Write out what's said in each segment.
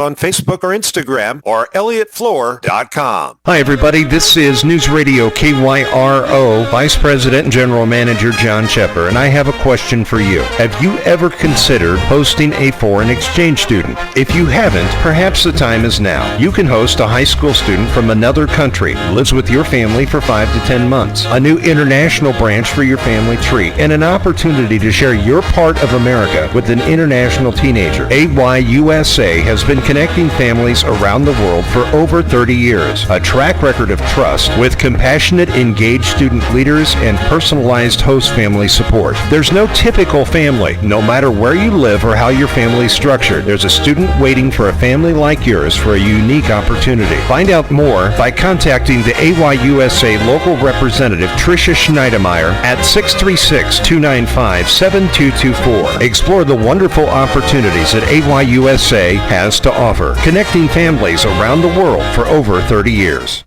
on Facebook or Instagram or ElliotFloor.com. Hi, everybody. This is News Radio KYRO Vice President and General Manager John Shepard, and I have a question for you. Have you ever considered hosting a foreign exchange student? If you haven't, perhaps the time is now. You can host a high school student from another country who lives with your family for 5 to 10 months, a new international branch for your family tree, and an opportunity to share your part of America with an international teenager. AYUSA has been connecting families around the world for over 30 years. A track record of trust with compassionate, engaged student leaders and personalized host family support. There's no typical family. No matter where you live or how your family is structured, there's a student waiting for a family like yours for a unique opportunity. Find out more by contacting the AYUSA local representative Tricia Schneidermeyer at 636-295-7224. Explore the wonderful opportunities that AYUSA has to offer, connecting families around the world for over 30 years.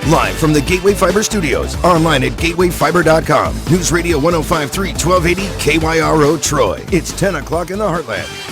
Live from the Gateway Fiber Studios, online at gatewayfiber.com. News Radio 105.3, 1280 KYRO Troy. It's 10 o'clock in the Heartland.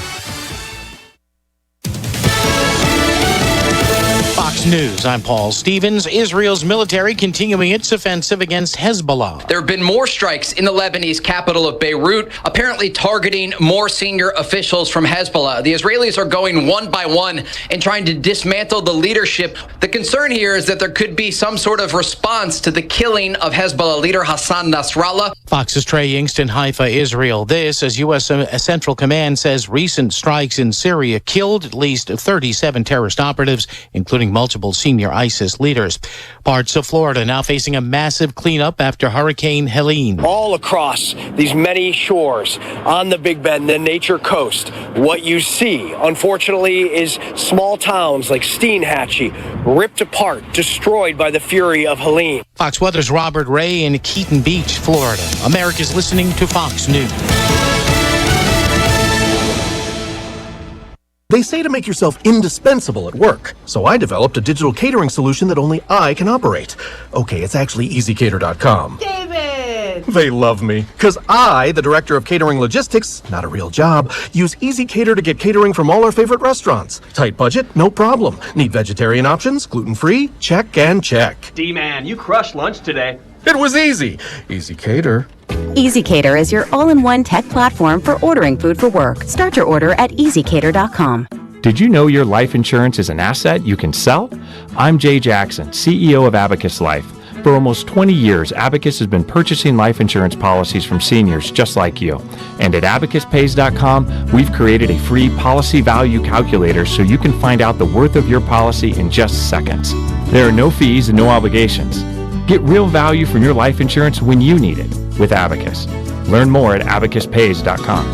Fox News, I'm Paul Stevens. Israel's military continuing its offensive against Hezbollah. There have been more strikes in the Lebanese capital of Beirut, apparently targeting more senior officials from Hezbollah. The Israelis are going one by one and trying to dismantle the leadership. The concern here is that there could be some sort of response to the killing of Hezbollah leader Hassan Nasrallah. Fox's Trey Yingst in Haifa, Israel. This as U.S. Central Command says recent strikes in Syria killed at least 37 terrorist operatives, including multiple senior ISIS leaders. Parts of Florida now facing a massive cleanup after Hurricane Helene. All across these many shores on the Big Bend, the Nature Coast, what you see, unfortunately, is small towns like Steinhatchee ripped apart, destroyed by the fury of Helene. Fox Weather's Robert Ray in Keaton Beach, Florida. America's listening to Fox News. They say to make yourself indispensable at work, so I developed a digital catering solution that only I can operate. Okay, it's actually EasyCater.com. David! They love me, because I, the Director of Catering Logistics, not a real job, use EasyCater to get catering from all our favorite restaurants. Tight budget? No problem. Need vegetarian options? Gluten-free? Check and check. D-Man, you crushed lunch today. It was easy. EasyCater. EasyCater is your all-in-one tech platform for ordering food for work. Start your order at EasyCater.com. Did you know your life insurance is an asset you can sell? I'm Jay Jackson, CEO of Abacus Life. For almost 20 years, Abacus has been purchasing life insurance policies from seniors just like you. And at AbacusPays.com, we've created a free policy value calculator so you can find out the worth of your policy in just seconds. There are no fees and no obligations. Get real value from your life insurance when you need it with Abacus. Learn more at AbacusPays.com.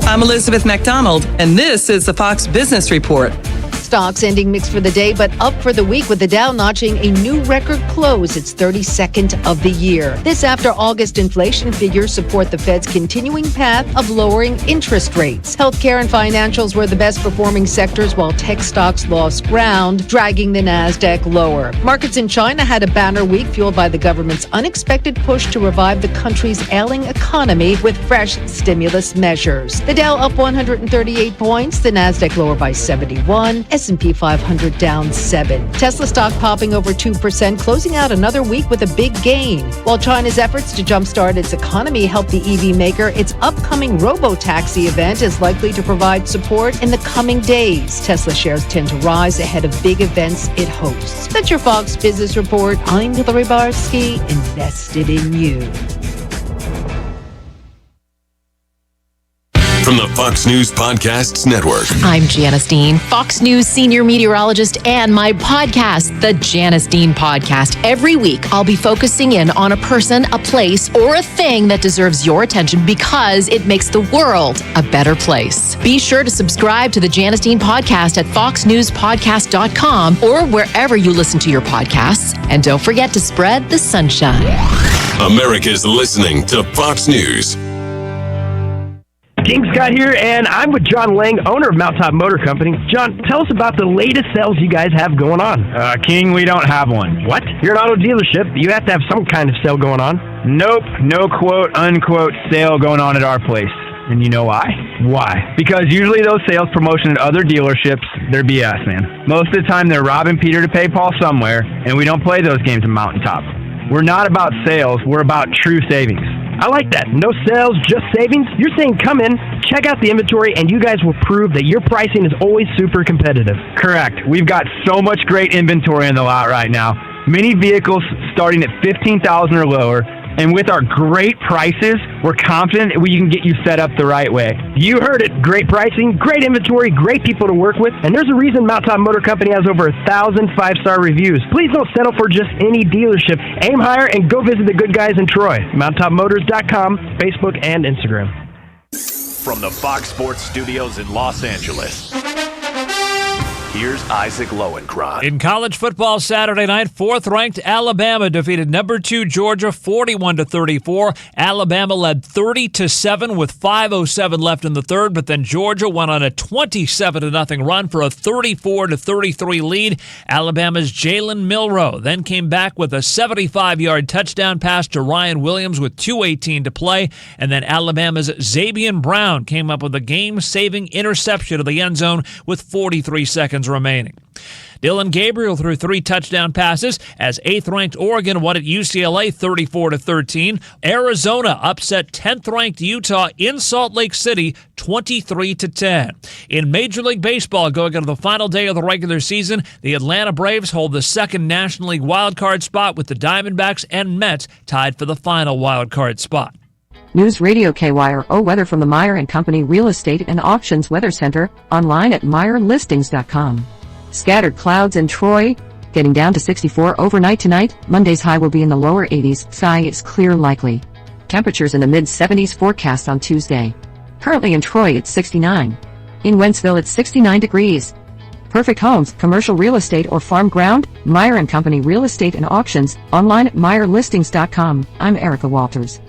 I'm Elizabeth McDonald, and this is the Fox Business Report. Stocks ending mixed for the day, but up for the week with the Dow notching a new record close, its 32nd of the year. This after August inflation figures support the Fed's continuing path of lowering interest rates. Healthcare and financials were the best performing sectors, while tech stocks lost ground, dragging the Nasdaq lower. Markets in China had a banner week fueled by the government's unexpected push to revive the country's ailing economy with fresh stimulus measures. The Dow up 138 points, the Nasdaq lower by 71, S&P 500 down 7. Tesla stock popping over 2%, closing out another week with a big gain. While China's efforts to jumpstart its economy help the EV maker, its upcoming robo-taxi event is likely to provide support in the coming days. Tesla shares tend to rise ahead of big events it hosts. That's your Fox Business Report. I'm Hillary Barsky, invested in you. From the Fox News Podcasts Network. I'm Janice Dean, Fox News senior meteorologist, and my podcast, the Janice Dean Podcast. Every week, I'll be focusing in on a person, a place, or a thing that deserves your attention because it makes the world a better place. Be sure to subscribe to the Janice Dean Podcast at foxnewspodcast.com or wherever you listen to your podcasts. And don't forget to spread the sunshine. America's listening to Fox News. King Scott here, and I'm with John Lang, owner of Mountaintop Motor Company. John, tell us about the latest sales you guys have going on. King, we don't have one. What? You're an auto dealership. You have to have some kind of sale going on. Nope, no quote, unquote sale going on at our place. And you know why? Why? Because usually those sales promotion at other dealerships, they're BS, man. Most of the time they're robbing Peter to pay Paul somewhere, and we don't play those games at Mountaintop. We're not about sales, we're about true savings. I like that. No sales, just savings. You're saying come in, check out the inventory, and you guys will prove that your pricing is always super competitive. Correct. We've got so much great inventory in the lot right now. Many vehicles starting at $15,000 or lower. And with our great prices, we're confident we can get you set up the right way. You heard it. Great pricing, great inventory, great people to work with. And there's a reason Mountaintop Motor Company has over 1,000 5-star reviews. Please don't settle for just any dealership. Aim higher and go visit the good guys in Troy. MountaintopMotors.com, Facebook, and Instagram. From the Fox Sports Studios in Los Angeles, here's Isaac Lowenkron. In college football Saturday night, 4th-ranked Alabama defeated number 2 Georgia 41-34. Alabama led 30-7 with 5:07 left in the third, but then Georgia went on a 27-0 run for a 34-33 lead. Alabama's Jalen Milroe then came back with a 75-yard touchdown pass to Ryan Williams with 2:18 to play, and then Alabama's Zabian Brown came up with a game-saving interception of the end zone with 43 seconds remaining. Dylan Gabriel threw 3 touchdown passes as 8th-ranked Oregon won at UCLA 34-13. Arizona upset 10th-ranked Utah in Salt Lake City 23-10. In Major League Baseball, going into the final day of the regular season, the Atlanta Braves hold the second National League wildcard spot with the Diamondbacks and Mets tied for the final wildcard spot. News Radio KYRO weather from the Meyer & Company Real Estate and Auctions Weather Center, online at MeyerListings.com. Scattered clouds in Troy, getting down to 64 overnight tonight. Monday's high will be in the lower 80s. Sky is clear likely. Temperatures in the mid-70s forecast on Tuesday. Currently in Troy it's 69. In Wentzville it's 69 degrees. Perfect homes, commercial real estate or farm ground, Meyer & Company Real Estate and Auctions, online at MeyerListings.com. I'm Erica Walters.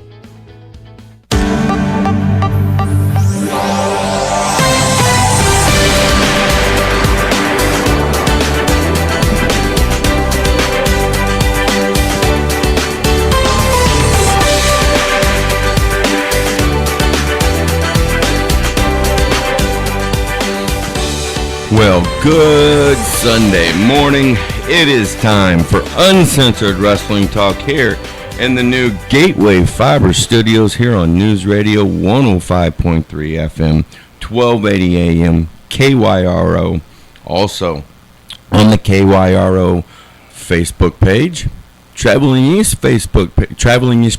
Well, good Sunday morning. It is time for Uncensored Wrestling Talk here in the new Gateway Fiber Studios here on News Radio 105.3 FM, 1280 AM, KYRO. Also on the KYRO Facebook page, Traveling East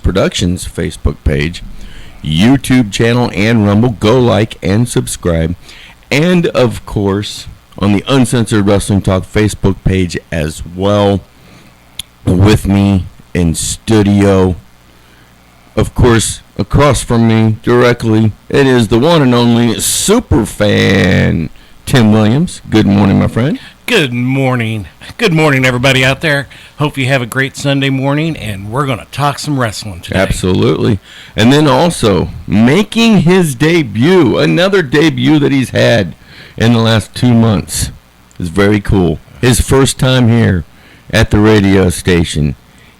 Productions Facebook page, YouTube channel, and Rumble. Go like and subscribe. And, of course, on the Uncensored Wrestling Talk Facebook page as well. With me in studio, of course, across from me directly, it is the one and only super fan, Tim Williams. Good morning, my friend. Good morning. Good morning, everybody out there. Hope you have a great Sunday morning, and we're going to talk some wrestling today. Absolutely. And then also, making his debut, another debut that he's had in the last 2 months. Is very cool. His first time here at the radio station.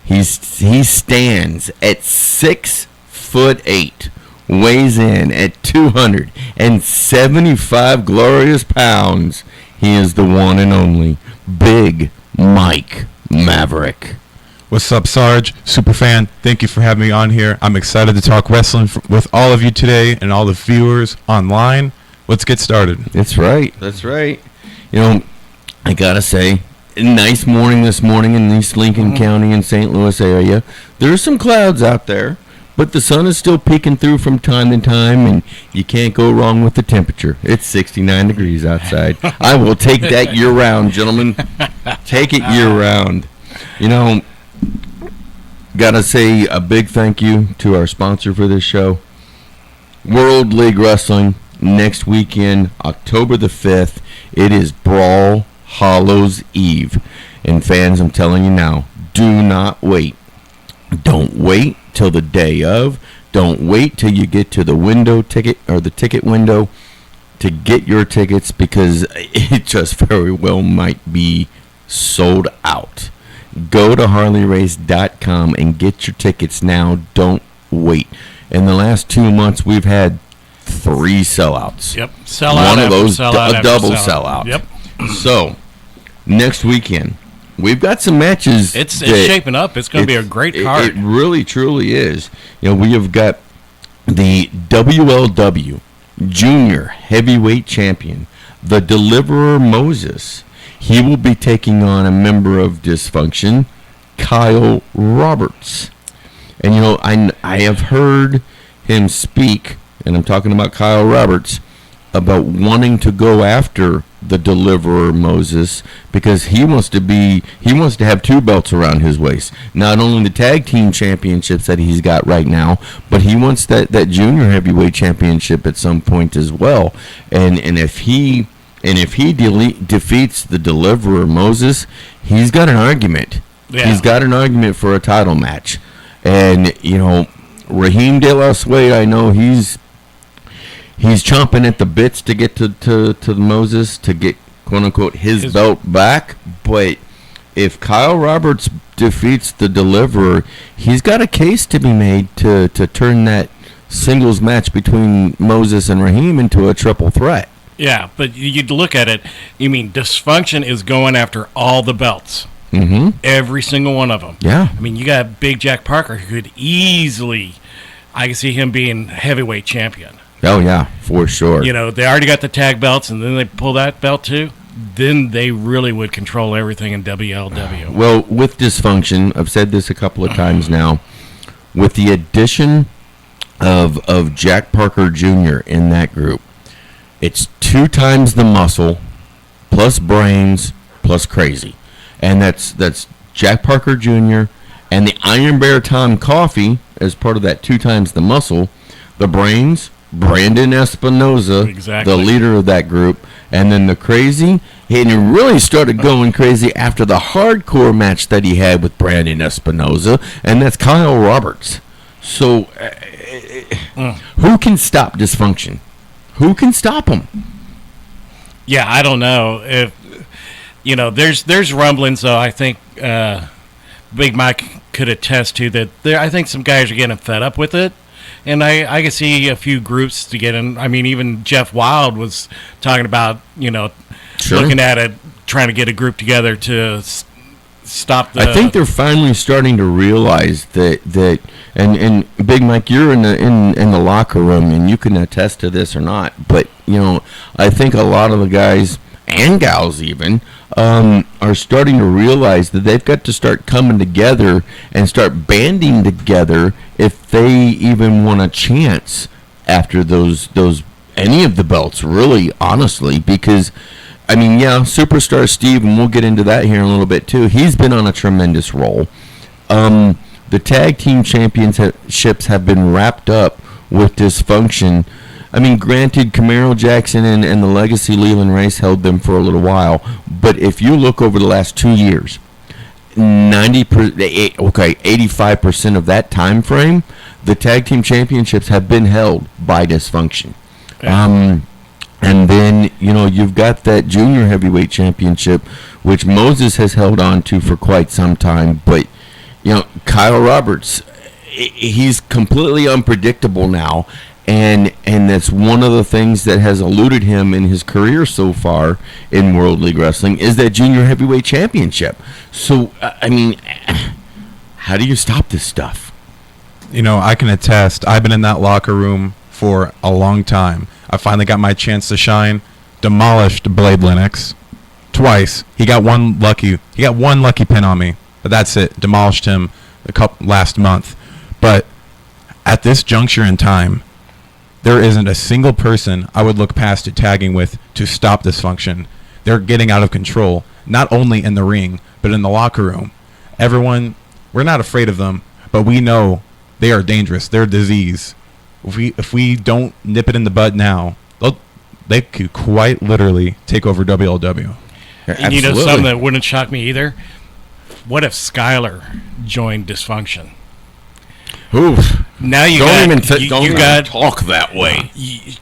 He stands at 6'8", weighs in at 275 glorious pounds. He is the one and only Big Mike Maverick. What's up, Sarge? Superfan, thank you for having me on here. I'm excited to talk wrestling with all of you today and all the viewers online. Let's get started. That's right. That's right. You know, I gotta say, a nice morning this morning in East Lincoln County and St. Louis area. There's some clouds out there, but the sun is still peeking through from time to time, and you can't go wrong with the temperature. It's 69 degrees outside. I will take that year-round, gentlemen. Take it year-round. You know, gotta say a big thank you to our sponsor for this show, World League Wrestling. Next weekend, October the 5th, it is Brawl Hallows Eve. And fans, I'm telling you now, do not wait. Don't wait till the day of. Don't wait till you get to the window ticket or the ticket window to get your tickets, because it just very well might be sold out. Go to HarleyRace.com and get your tickets now. Don't wait. In the last 2 months, we've had 3 sellouts. Yep. Sellout One of after those, sellout a after double sellout. sellout. Yep. So, next weekend, we've got some matches. It's shaping up. It's going to be a great card. It really, truly is. We have got the WLW Junior Heavyweight Champion, the Deliverer Moses. He will be taking on a member of Dysfunction, Kyle Roberts. And, I have heard him speak, and I'm talking about Kyle Roberts, about wanting to go after the Deliverer Moses, because he wants to have 2 belts around his waist. Not only the tag team championships that he's got right now, but he wants that junior heavyweight championship at some point as well. And if he defeats the Deliverer Moses, he's got an argument. Yeah. He's got an argument for a title match. And Raheem De La Suede, I know he's chomping at the bits to get to Moses, to get, quote-unquote, his belt back. But if Kyle Roberts defeats the Deliverer, he's got a case to be made to turn that singles match between Moses and Raheem into a triple threat. Yeah, but you look at it, Dysfunction is going after all the belts. Mm-hmm. Every single one of them. Yeah. You got Big Jack Parker, who could easily, I can see him being heavyweight champion. Oh, yeah, for sure. They already got the tag belts, and then they pull that belt too. Then they really would control everything in WLW. Well, with Dysfunction, I've said this a couple of times now, with the addition of Jack Parker Jr. in that group, it's 2 times the muscle, plus brains, plus crazy. And that's Jack Parker Jr. and the Iron Bear Tom Coffey as part of that 2 times the muscle, the brains, Brandon Espinoza, exactly, the leader of that group, and then the crazy. He really started going crazy after the hardcore match that he had with Brandon Espinoza, and that's Kyle Roberts. So, who can stop Dysfunction? Who can stop him? Yeah, I don't know. If there's rumblings, though. I think Big Mike could attest to that. I think some guys are getting fed up with it. And I can see a few groups to get in. Even Jeff Wild was talking about, Sure, looking at it, trying to get a group together to stop the... I think they're finally starting to realize that and Big Mike, you're in the locker room, and you can attest to this or not, but, I think a lot of the guys, and gals even, are starting to realize that they've got to start coming together and start banding together if they even want a chance after those any of the belts, really, honestly, because Superstar Steve, and we'll get into that here in a little bit too, he's been on a tremendous roll. The tag team championships have been wrapped up with Dysfunction. Granted, Camaro Jackson and the Legacy Leland Race held them for a little while, but if you look over the last 2 years, 85% of that time frame, the tag team championships have been held by Dysfunction. Yeah. And then, you've got that junior heavyweight championship, which Moses has held on to for quite some time. But, Kyle Roberts, he's completely unpredictable now. And that's one of the things that has eluded him in his career so far in World League Wrestling is that junior heavyweight championship. So, how do you stop this stuff? I can attest. I've been in that locker room for a long time. I finally got my chance to shine. Demolished Blade Lennox twice. He got one lucky pin on me, but that's it. Demolished him last month. But at this juncture in time, there isn't a single person I would look past it tagging with to stop Dysfunction. They're getting out of control, not only in the ring, but in the locker room. Everyone, we're not afraid of them, but we know they are dangerous. They're a disease. If we don't nip it in the bud now, they could quite literally take over WLW. And something that wouldn't shock me either? What if Skylar joined Dysfunction? Oof. now you don't even talk that way.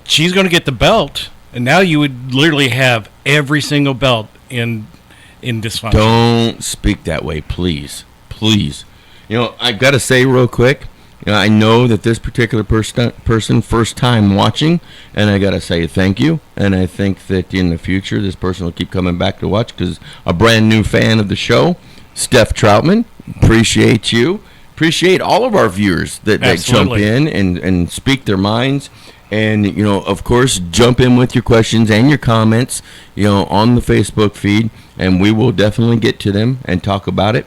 She's going to get the belt, and now you would literally have every single belt in dysfunction. Don't speak that way, please. You know, I got to say real quick, you know, I know that this particular person first time watching, and I got to say thank you. And I think that in the future, this person will keep coming back to watch because a brand new fan of the show, Steph Troutman, appreciate you. Appreciate all of our viewers that jump in and speak their minds. And, you know, of course, jump in with your questions and your comments, you know, on the Facebook feed. And we will definitely get to them and talk about it.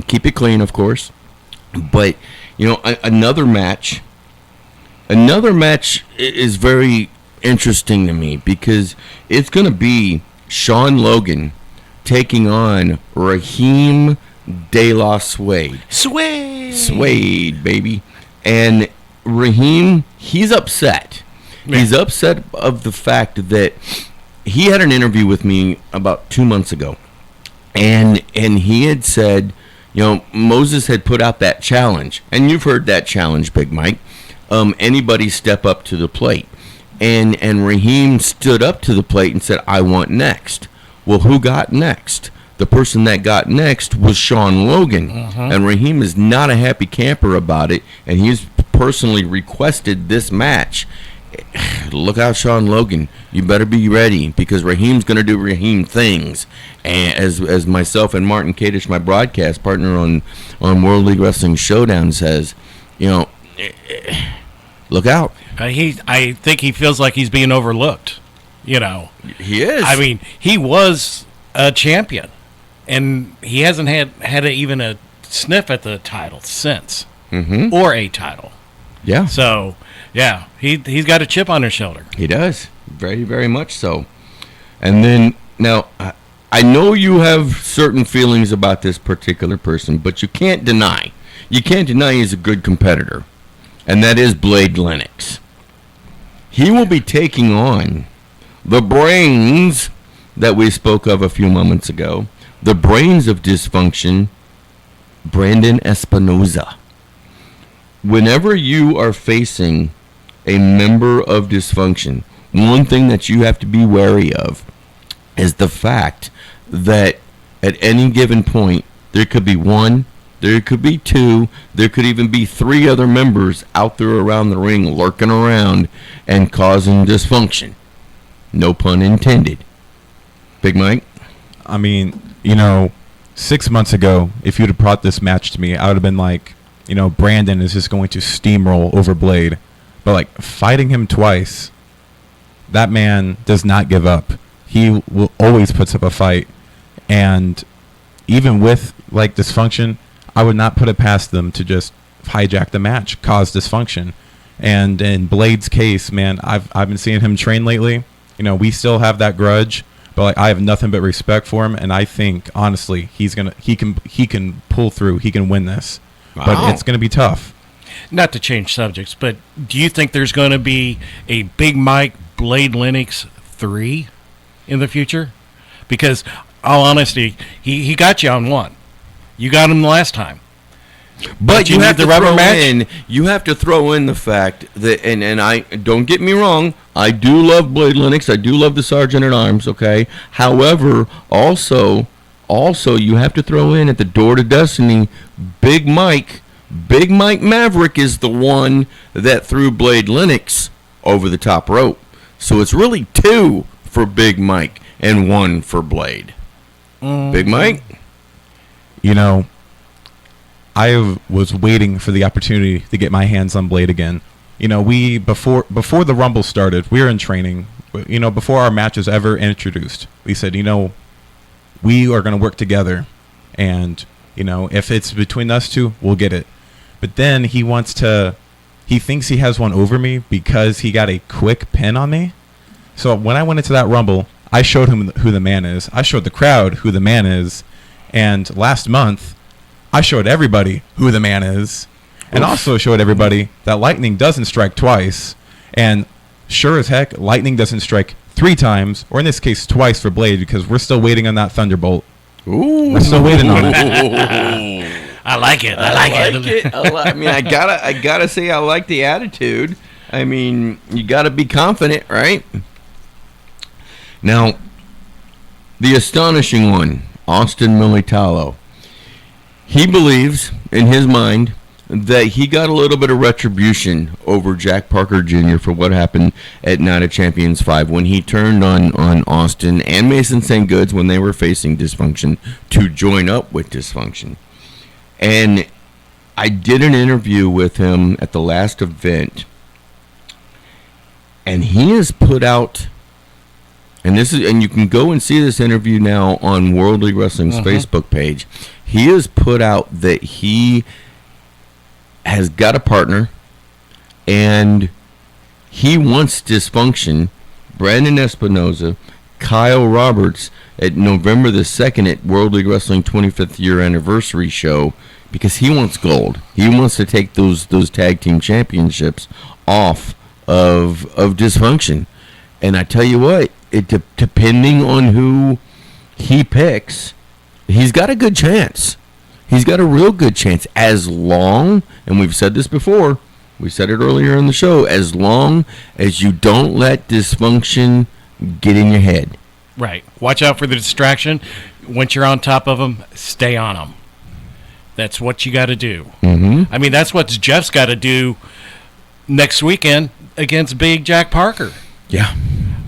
Keep it clean, of course. But, you know, another match is very interesting to me because it's going to be Sean Logan taking on Raheem De La Suede. Suede, baby. And Raheem, he's upset. Yeah. He's upset of the fact that he had an interview with me about 2 months ago. And he had said, you know, Moses had put out that challenge. And you've heard that challenge, Big Mike. Anybody step up to the plate. And Raheem stood up to the plate and said, I want next. Well, who got next? The person that got next was Sean Logan. And Raheem is not a happy camper about it. And he's personally requested this match. Look out, Sean Logan. You better be ready because Raheem's going to do Raheem things. And as myself and Martin Kadish, my broadcast partner on World League Wrestling Showdown, says, you know, look out. I think he feels like he's being overlooked. You know, he is. I mean, he was a champion, and he hasn't had even a sniff at the title since, or a title. Yeah. So, yeah, he's got a chip on his shoulder. He does, very, very much so. And then now, I know you have certain feelings about this particular person, but you can't deny he's a good competitor, and that is Blade Lennox. He will be taking on the brains that we spoke of a few moments ago, the brains of dysfunction, Brandon Espinoza. Whenever you are facing a member of dysfunction, one thing that you have to be wary of is the fact that at any given point, there could be one, there could be two, there could even be three other members out there around the ring lurking around and causing dysfunction. No pun intended. Big Mike? I mean, you know, 6 months ago, if you'd have brought this match to me, I would have been like, you know, Brandon is just going to steamroll over Blade. But, like, fighting him twice, that man does not give up. He will always puts up a fight. And even with, like, dysfunction, I would not put it past them to just hijack the match, cause dysfunction. And in Blade's case, man, I've been seeing him train lately. You know, we still have that grudge, but like I have nothing but respect for him, and I think honestly he can pull through. He can win this, but it's gonna be tough. Not to change subjects, but do you think there's going to be a Big Mike Blade Lennox 3 in the future? Because, all honesty, he got you on one. You got him the last time. But you have to throw in. You have to throw in the fact that, and I don't get me wrong, I do love Blade Lennox. I do love the Sergeant at Arms. Okay. However, also you have to throw in at the Door to Destiny, Big Mike Maverick is the one that threw Blade Lennox over the top rope. So it's really 2 for Big Mike and 1 for Blade. Big Mike? You know, I was waiting for the opportunity to get my hands on Blade again. You know, we before the Rumble started, we were in training. You know, before our match was ever introduced, we said, you know, we are going to work together, and you know, if it's between us two, we'll get it. But then he thinks he has one over me because he got a quick pin on me. So when I went into that Rumble, I showed him who the man is. I showed the crowd who the man is, and last month, I showed everybody who the man is, and also showed everybody that lightning doesn't strike twice, and sure as heck, lightning doesn't strike 3 times, or in this case, twice for Blade, because we're still waiting on that Thunderbolt. Ooh. We're still waiting on it. I like it. I mean, I gotta say, I like the attitude. I mean, you gotta be confident, right? Now, the astonishing one, Austin Militalo. He believes, in his mind, that he got a little bit of retribution over Jack Parker Jr. for what happened at Night of Champions 5 when he turned on Austin and Mason St. Goods when they were facing Dysfunction to join up with Dysfunction. And I did an interview with him at the last event, and he has put out, and you can go and see this interview now on Worldly Wrestling's Facebook page. He has put out that he has got a partner, and he wants Dysfunction, Brandon Espinoza, Kyle Roberts at November the 2nd at Worldly Wrestling 25th year anniversary show, because he wants gold. He wants to take those tag team championships off of Dysfunction. And I tell you what, depending on who he picks, he's got a good chance. He's got a real good chance, as long, and we've said this before, we said it earlier in the show, as long as you don't let Dysfunction get in your head. Right. Watch out for the distraction. Once you're on top of them, stay on them. That's what you got to do. Mm-hmm. I mean, that's what Jeff's got to do next weekend against Big Jack Parker. Yeah.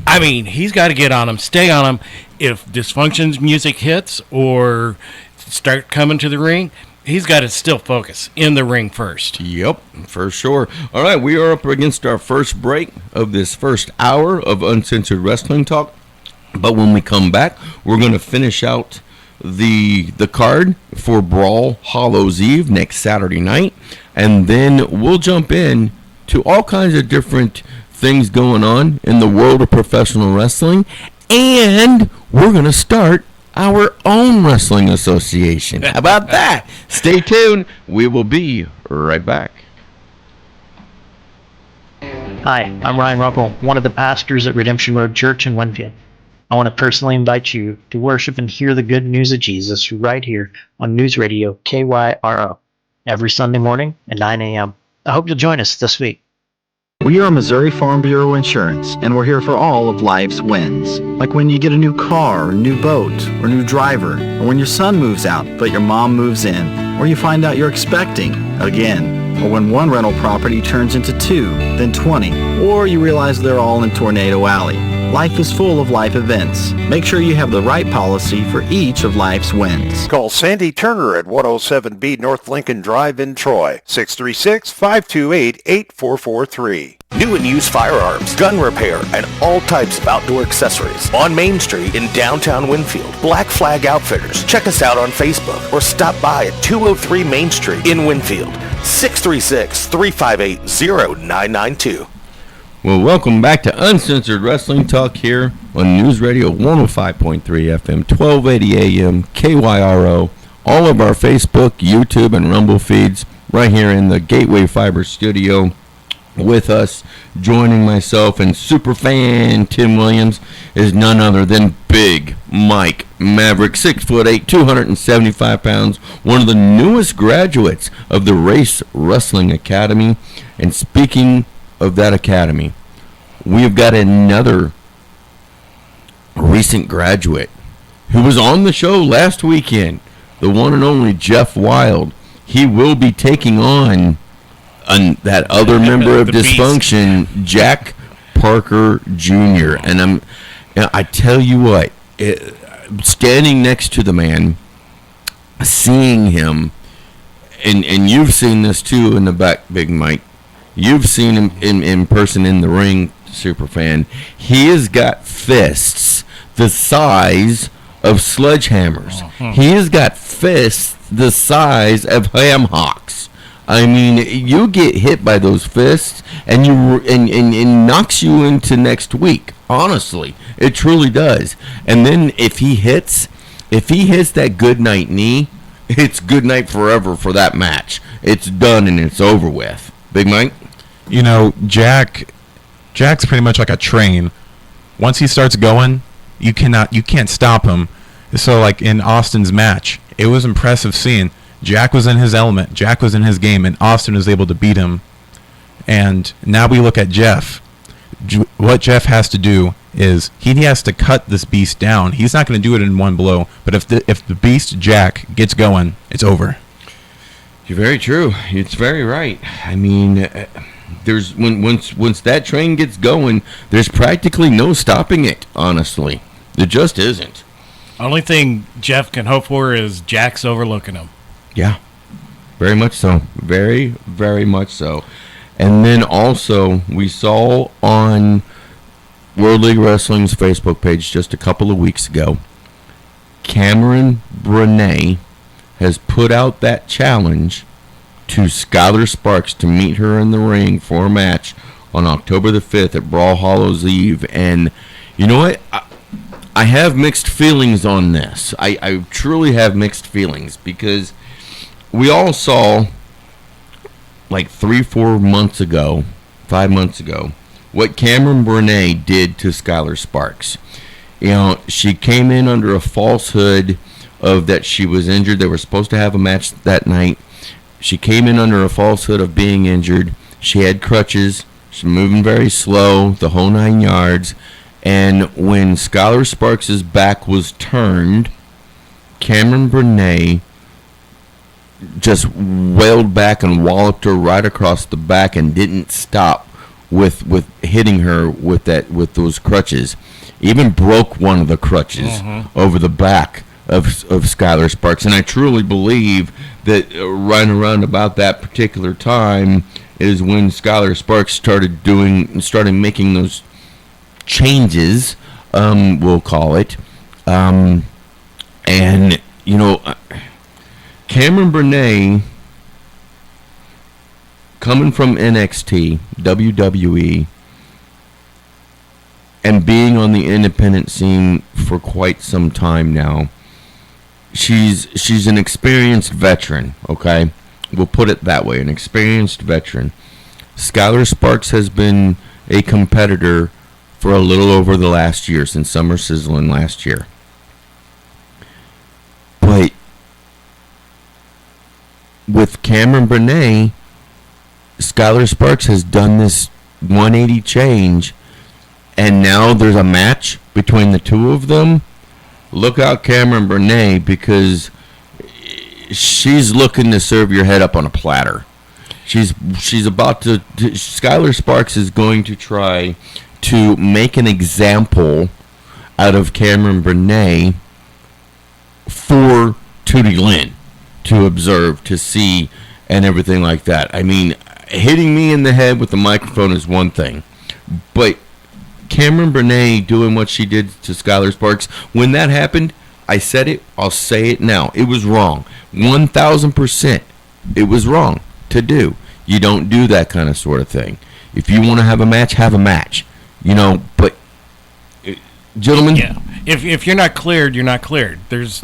I mean, he's got to get on him, stay on him. If Dysfunction's music hits or start coming to the ring, he's got to still focus in the ring first. Yep, for sure. All right, we are up against our first break of this first hour of Uncensored Wrestling Talk. But when we come back, we're going to finish out the card for Brawl Hallows Eve next Saturday night. And then we'll jump in to all kinds of different things going on in the world of professional wrestling. And we're going to start our own wrestling association. How about that? Stay tuned. We will be right back. Hi, I'm Ryan Ruckle, one of the pastors at Redemption Road Church in Winfield. I want to personally invite you to worship and hear the good news of Jesus right here on News Radio KYRO every Sunday morning at 9 a.m. I hope you'll join us this week. We are Missouri Farm Bureau Insurance, and we're here for all of life's wins. Like when you get a new car, or new boat, or new driver, or when your son moves out but your mom moves in, or you find out you're expecting again, or when one rental property turns into 2, then 20, or you realize they're all in Tornado Alley. Life is full of life events. Make sure you have the right policy for each of life's wins. Call Sandy Turner at 107B North Lincoln Drive in Troy, 636-528-8443. New and used firearms, gun repair, and all types of outdoor accessories on Main Street in downtown Winfield. Black Flag Outfitters. Check us out on Facebook or stop by at 203 Main Street in Winfield, 636-358-0992. Well, welcome back to Uncensored Wrestling Talk here on News Radio 105.3 FM, 1280 AM, KYRO. All of our Facebook, YouTube, and Rumble feeds right here in the Gateway Fiber studio. With us, joining myself and superfan Tim Williams, is none other than Big Mike Maverick, 6'8", 275 pounds, one of the newest graduates of the Race Wrestling Academy. And speaking of that academy, we have got another recent graduate who was on the show last weekend, the one and only Jeff Wild. He will be taking on that other member of Dysfunction, Beast. Jack Parker Jr. And I tell you what, standing next to the man, seeing him, and you've seen this too in the back, Big Mike. You've seen him in person in the ring, Superfan. He has got fists the size of sledgehammers. He has got fists the size of ham hocks. I mean, you get hit by those fists, and knocks you into next week. Honestly, it truly does. And then if he hits that good night knee, it's good night forever for that match. It's done and it's over with. Big Mike? You know, Jack's pretty much like a train. Once he starts going, you can't stop him. So like in Austin's match, it was impressive seeing Jack was in his element. Jack was in his game, and Austin was able to beat him. And now we look at Jeff. What Jeff has to do is he has to cut this beast down. He's not going to do it in one blow. But if the beast Jack gets going, it's over. You're very true. It's very right. I mean, there's once that train gets going, there's practically no stopping it. Honestly, there just isn't. Only thing Jeff can hope for is Jack's overlooking him. Yeah, very much so. Very, very much so. And then also, we saw on World League Wrestling's Facebook page just a couple of weeks ago, Cameron Burnett has put out that challenge to Skylar Sparks to meet her in the ring for a match on October the 5th at Brawl Hallows Eve. And you know what? I have mixed feelings on this. I truly have mixed feelings because we all saw like 3-4 months ago, 5 months ago, what Cameron Burnett did to Skylar Sparks. You know, she came in under a falsehood of that she was injured. They were supposed to have a match that night. She came in under a falsehood of being injured. She had crutches. She's moving very slow, the whole 9 yards. And when Skylar Sparks' back was turned, Cameron Burnett just wailed back and walloped her right across the back and didn't stop with hitting her with those crutches. Even broke one of the crutches over the back of Skylar Sparks. And I truly believe that right around about that particular time is when Skylar Sparks started making those changes, we'll call it. And you know, Cameron Burnett, coming from NXT, WWE, and being on the independent scene for quite some time now, she's an experienced veteran, okay? We'll put it that way, an experienced veteran. Skylar Sparks has been a competitor for a little over the last year, since Summer Sizzling last year. But with Cameron Burnett, Skylar Sparks has done this 180 change, and now there's a match between the two of them. Look out, Cameron Burnett, because she's looking to serve your head up on a platter. She's about to Skylar Sparks is going to try to make an example out of Cameron Burnett for Tootie Lynn to observe, to see, and everything like that. I mean, hitting me in the head with the microphone is one thing, but Cameron Burnett doing what she did to Skylar Sparks, when that happened, I said it, I'll say it now. It was wrong. 1,000%. It was wrong to do. You don't do that kind of sort of thing. If you want to have a match, have a match. You know, but gentlemen, yeah. If you're not cleared, you're not cleared. There's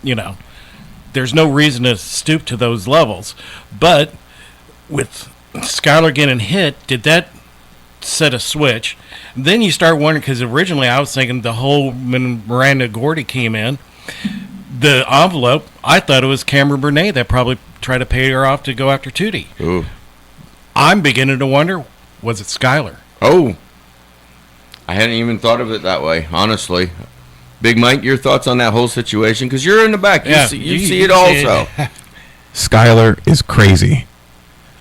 no reason to stoop to those levels. But with Skylar getting hit, did that set a switch? Then you start wondering, because originally I was thinking the whole when Miranda Gordy came in, the envelope, I thought it was Cameron Burnett that probably tried to pay her off to go after Tootie. Ooh. I'm beginning to wonder, was it Skylar? Oh, I hadn't even thought of it that way, honestly. Big Mike, your thoughts on that whole situation? Because you're in the back. You see it also. Skylar is crazy.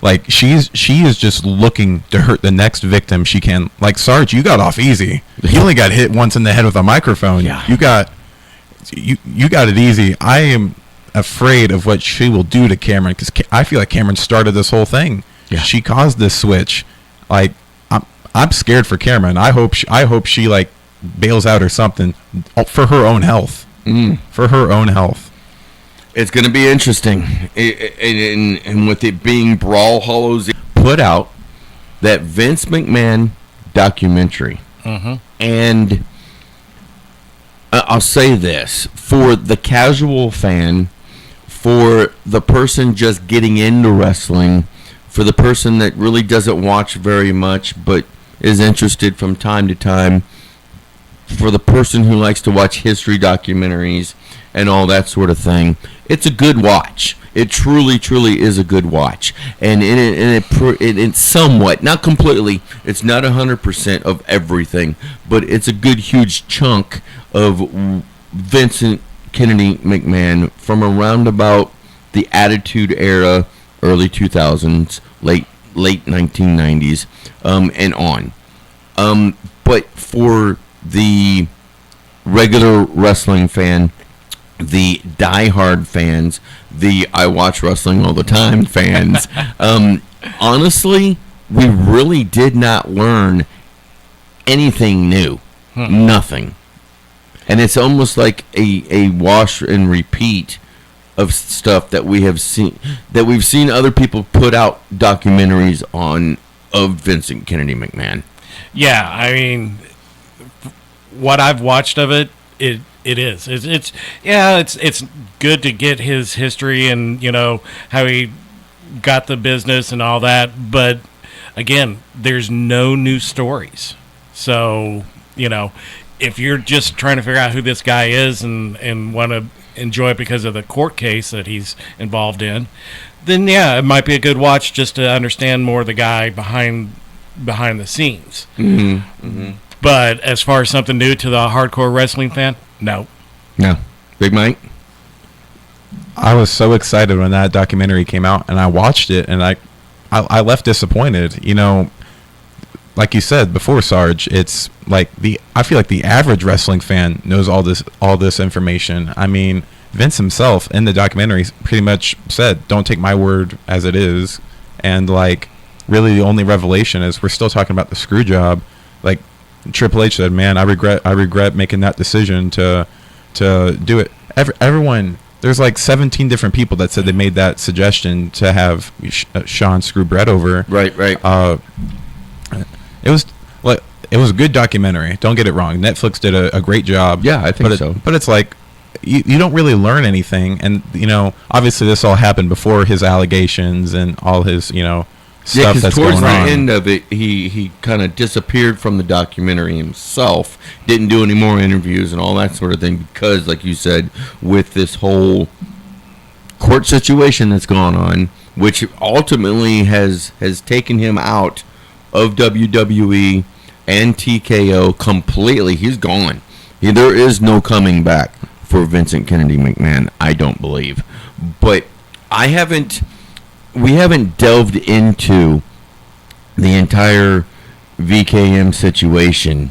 Like, she is just looking to hurt the next victim she can. Like, Sarge, you got off easy. You only got hit once in the head with a microphone. Yeah. You got it easy. I am afraid of what she will do to Cameron, because I feel like Cameron started this whole thing. Yeah. She caused this switch. Like, I'm scared for Cameron. I hope she like bails out or something for her own health. For her own health. It's going to be interesting. And with it being Brawl Hallows, put out that Vince McMahon documentary. And I'll say this, for the casual fan, for the person just getting into wrestling, for the person that really doesn't watch very much but is interested from time to time, for the person who likes to watch history documentaries and all that sort of thing, it's a good watch. It truly, truly is a good watch, and it's somewhat, not completely. It's not 100% of everything, but it's a good, huge chunk of Vincent Kennedy McMahon from around about the Attitude Era, early 2000s, late 1990s, and on. But for the regular wrestling fan, the diehard fans, the I watch wrestling all the time fans, honestly, we really did not learn anything new. Nothing. And it's almost like a wash and repeat of stuff that we've seen other people put out documentaries on of Vincent Kennedy McMahon. Yeah, I mean, what I've watched of it, it's good to get his history and, you know, how he got the business and all that, but again, there's no new stories. So, you know, if you're just trying to figure out who this guy is and want to enjoy it because of the court case that he's involved in, then yeah, it might be a good watch just to understand more of the guy behind the scenes. But as far as something new to the hardcore wrestling fan, no. Big Mike? I was so excited when that documentary came out, and I watched it, and I left disappointed. You know, like you said before, Sarge, it's like I feel like the average wrestling fan knows all this information. I mean, Vince himself in the documentary pretty much said, "Don't take my word as it is," and like really the only revelation is we're still talking about the screw job. Like Triple H said, "Man, I regret making that decision to do it." Everyone, there's like 17 different people that said they made that suggestion to have Sean screw Brett over. Right. It was a good documentary. Don't get it wrong. Netflix did a great job. Yeah, I think so. But it's like you don't really learn anything, and you know, obviously this all happened before his allegations and all his, you know, stuff that's going on. Towards the end of it, he kind of disappeared from the documentary himself. Didn't do any more interviews and all that sort of thing because, like you said, with this whole court situation that's gone on, which ultimately has taken him out of WWE and TKO completely. He's gone. There is no coming back for Vincent Kennedy McMahon, I don't believe. But we haven't delved into the entire VKM situation.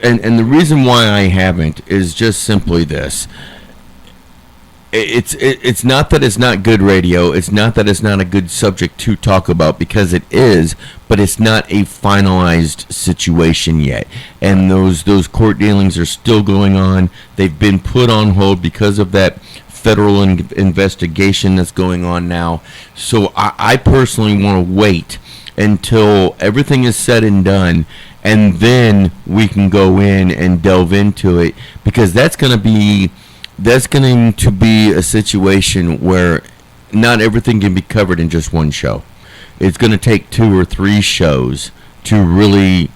And the reason why I haven't is just simply this. It's not that it's not good radio. It's not that it's not a good subject to talk about, because it is, but it's not a finalized situation yet. And those court dealings are still going on. They've been put on hold because of that federal investigation that's going on now. So I personally want to wait until everything is said and done, and then we can go in and delve into it, because that's going to be a situation where not everything can be covered in just one show. It's going to take 2 or 3 shows to really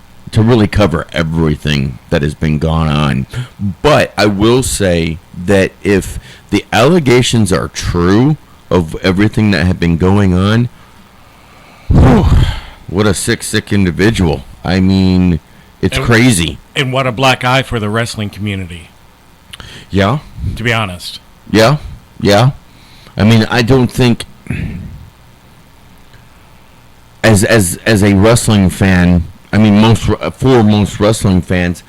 cover everything that has been gone on. But I will say that if the allegations are true of everything that had been going on, what a sick individual. I mean, it's crazy. And what a black eye for the wrestling community. Yeah. To be honest. Yeah. I mean, I don't think as a wrestling fan, I mean, for most wrestling fans,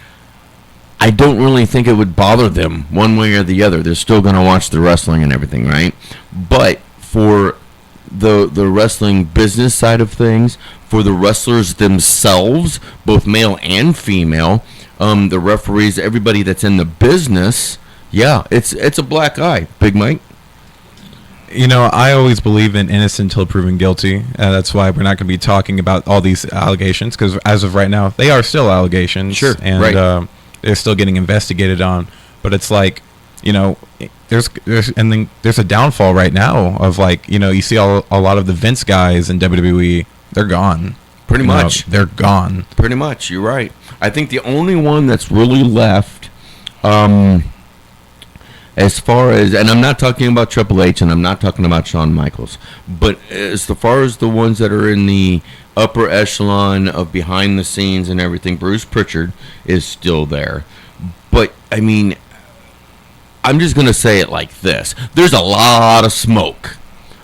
I don't really think it would bother them one way or the other. They're still going to watch the wrestling and everything, right? But for the wrestling business side of things, for the wrestlers themselves, both male and female, the referees, everybody that's in the business, yeah, it's a black eye. Big Mike? You know, I always believe in innocent until proven guilty. That's why we're not going to be talking about all these allegations, because as of right now, they are still allegations. Sure, and right. They're still getting investigated on. But it's like, you know, there's a downfall right now of, like, you know, you see a lot of the Vince guys in WWE, they're gone. Pretty much. They're gone. Pretty much, you're right. I think the only one that's really left, as far as, and I'm not talking about Triple H and I'm not talking about Shawn Michaels, but as far as the ones that are in the upper echelon of behind the scenes and everything, Bruce Pritchard is still there. But, I mean, I'm just going to say it like this. There's a lot of smoke.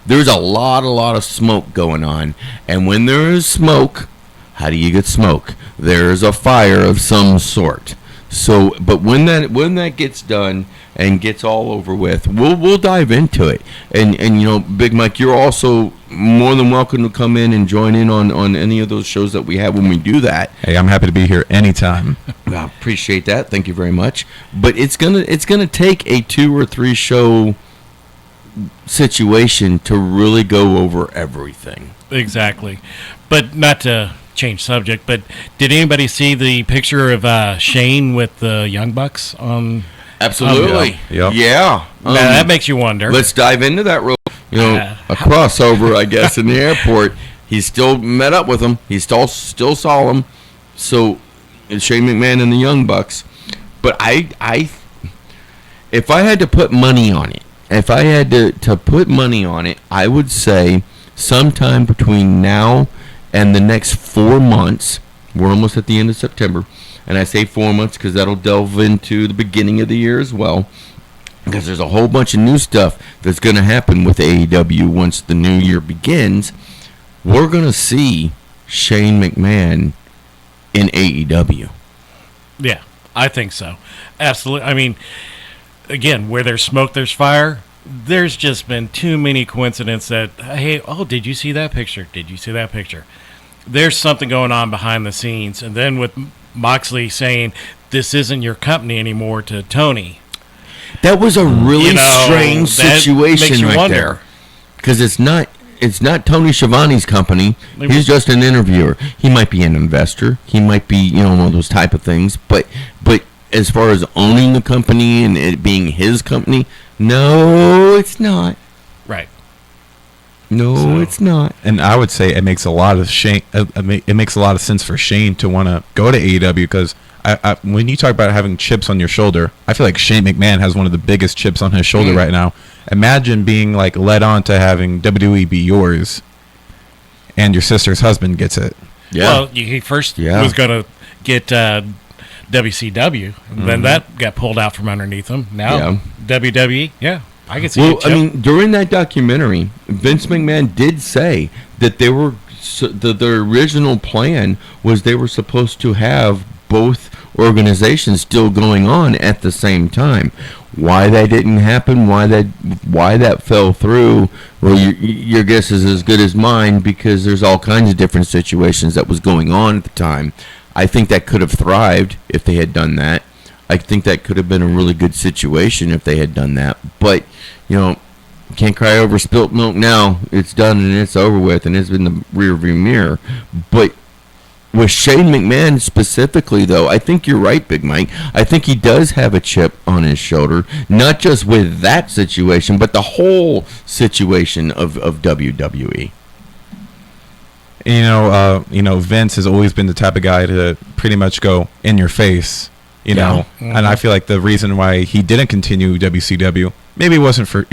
There's a lot of smoke going on. And when there is smoke, how do you get smoke? There's a fire of some sort. So, but when that gets done and gets all over with, we'll dive into it. And you know, Big Mike, you're also more than welcome to come in and join in on any of those shows that we have when we do that. Hey, I'm happy to be here anytime. I appreciate that. Thank you very much. But it's gonna take a 2 or 3 show situation to really go over everything. Exactly. But not to change subject, but did anybody see the picture of Shane with the Young Bucks on? Absolutely. Yeah. Now, that makes you wonder. Let's dive into that real. A crossover, I guess, in the airport. He still met up with him. He still saw him. So, Shane McMahon and the Young Bucks. But if I had to put money on it, I would say sometime between now and the next 4 months, we're almost at the end of September, and I say 4 months because that'll delve into the beginning of the year as well, because there's a whole bunch of new stuff that's going to happen with AEW once the new year begins. We're going to see Shane McMahon in AEW. Yeah, I think so. Absolutely. I mean, again, where there's smoke, there's fire. There's just been too many coincidences that, hey, did you see that picture? Did you see that picture? There's something going on behind the scenes. And then with Moxley saying, this isn't your company anymore to Tony. That was a really strange situation right wonder. There. Because it's not Tony Schiavone's company. He's just an interviewer. He might be an investor. He might be, one of those type of things. But as far as owning the company and it being his company, no, it's not. Right. No, it's not. And I would say it makes a lot of it makes a lot of sense for Shane to want to go to AEW because when you talk about having chips on your shoulder, I feel like Shane McMahon has one of the biggest chips on his shoulder right now. Imagine being like led on to having WWE be yours, and your sister's husband gets it. Yeah. Well, he first was going to get WCW, and then that got pulled out from underneath him. Now WWE, I can see. Well, I mean, during that documentary, Vince McMahon did say that they were the original plan was they were supposed to have both organizations still going on at the same time. Why that didn't happen, why that fell through, well, your guess is as good as mine because there's all kinds of different situations that was going on at the time. I think that could have thrived if they had done that. I think that could have been a really good situation if they had done that. But, can't cry over spilt milk now. It's done and it's over with and it's in the rearview mirror. But with Shane McMahon specifically, though, I think you're right, Big Mike. I think he does have a chip on his shoulder, not just with that situation, but the whole situation of WWE. Vince has always been the type of guy to pretty much go in your face, know. Mm-hmm. And I feel like the reason why he didn't continue WCW, maybe it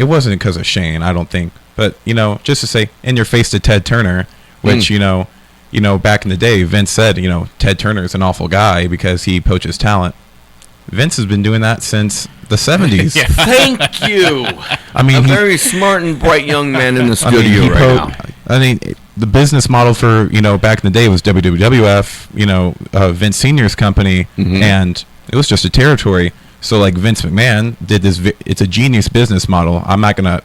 wasn't because of Shane, I don't think. But, just to say in your face to Ted Turner, which, back in the day, Vince said, Ted Turner's an awful guy because he poaches talent. Vince has been doing that since the 70s. Thank you. I mean, a very smart and bright young man in the studio now. The business model for, back in the day was WWF, Vince Sr.'s company, and it was just a territory. So, like, Vince McMahon did this, it's a genius business model.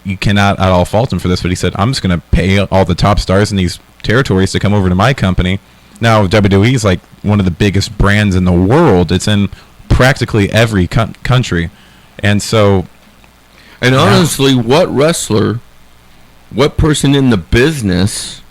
You cannot at all fault him for this, but he said, I'm just going to pay all the top stars in these territories to come over to my company. Now, WWE is like one of the biggest brands in the world. It's in practically every country. And so... And honestly, what person in the business,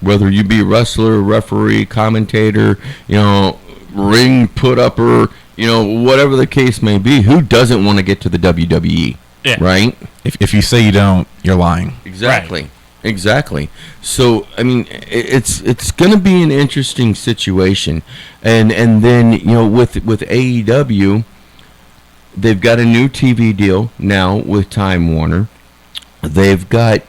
whether you be wrestler, referee, commentator, ring put-upper, whatever the case may be, who doesn't want to get to the WWE, right? If you say you don't, you're lying. Exactly. Right. Exactly. So I mean, it's going to be an interesting situation, and then with AEW, they've got a new TV deal now with Time Warner. They've got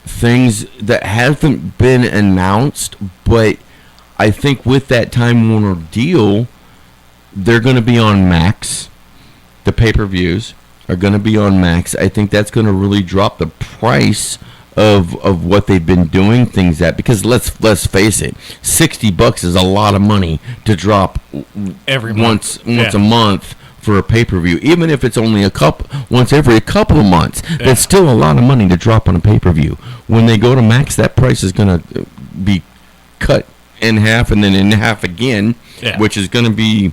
things that haven't been announced, but I think with that Time Warner deal, they're going to be on Max. The pay-per-views are going to be on Max. I think that's going to really drop the price of what they've been doing things at, because let's face it, $60 is a lot of money to drop once a month for a pay-per-view, even if it's only once every couple of months. That's still a lot of money to drop on a pay-per-view. When they go to Max, that price is going to be cut in half and then in half again, which is going to be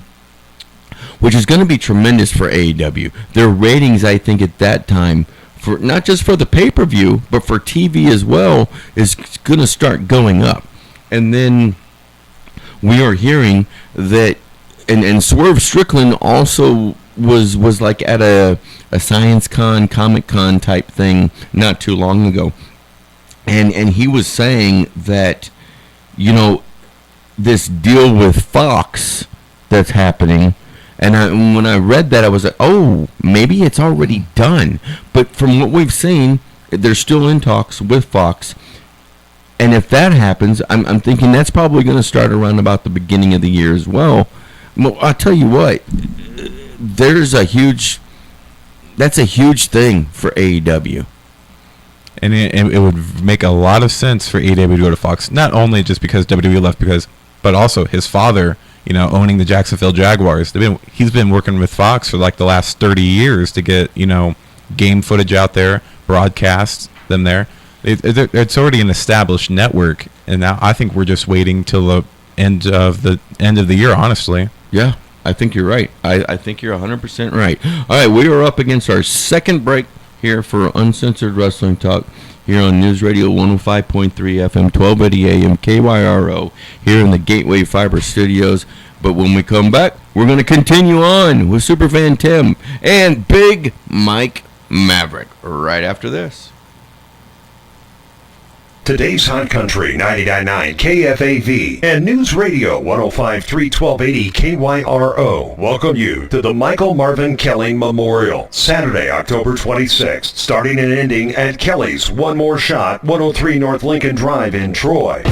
tremendous for AEW. Their ratings, I think, at that time, for not just for the pay-per-view, but for TV as well, is going to start going up. And then we are hearing that, and Swerve Strickland also was like at a Science Con, Comic Con type thing not too long ago. And he was saying that, this deal with Fox that's happening, and when I read that, I was like, oh, maybe it's already done. But from what we've seen, they're still in talks with Fox. And if that happens, I'm thinking that's probably going to start around about the beginning of the year as well. Well, I'll tell you what, that's a huge thing for AEW. And it would make a lot of sense for AEW to go to Fox, not only just because WWE left, but also his father, owning the Jacksonville Jaguars. He's been working with Fox for like the last 30 years to get, game footage out there, broadcast them there. It's already an established network, and now I think we're just waiting till the end of the year, honestly. Yeah, I think you're right. I think you're 100% right. All right, we are up against our second break here for Uncensored Wrestling Talk here on News Radio 105.3 FM, 1280 AM, KYRO, here in the Gateway Fiber Studios. But when we come back, we're going to continue on with Superfan Tim and Big Mike Maverick right after this. Today's Hot Country 99.9 KFAV and News Radio 105.3 1280 KYRO welcome you to the Michael Marvin Kelly Memorial, Saturday, October 26th, starting and ending at Kelly's One More Shot, 103 North Lincoln Drive in Troy.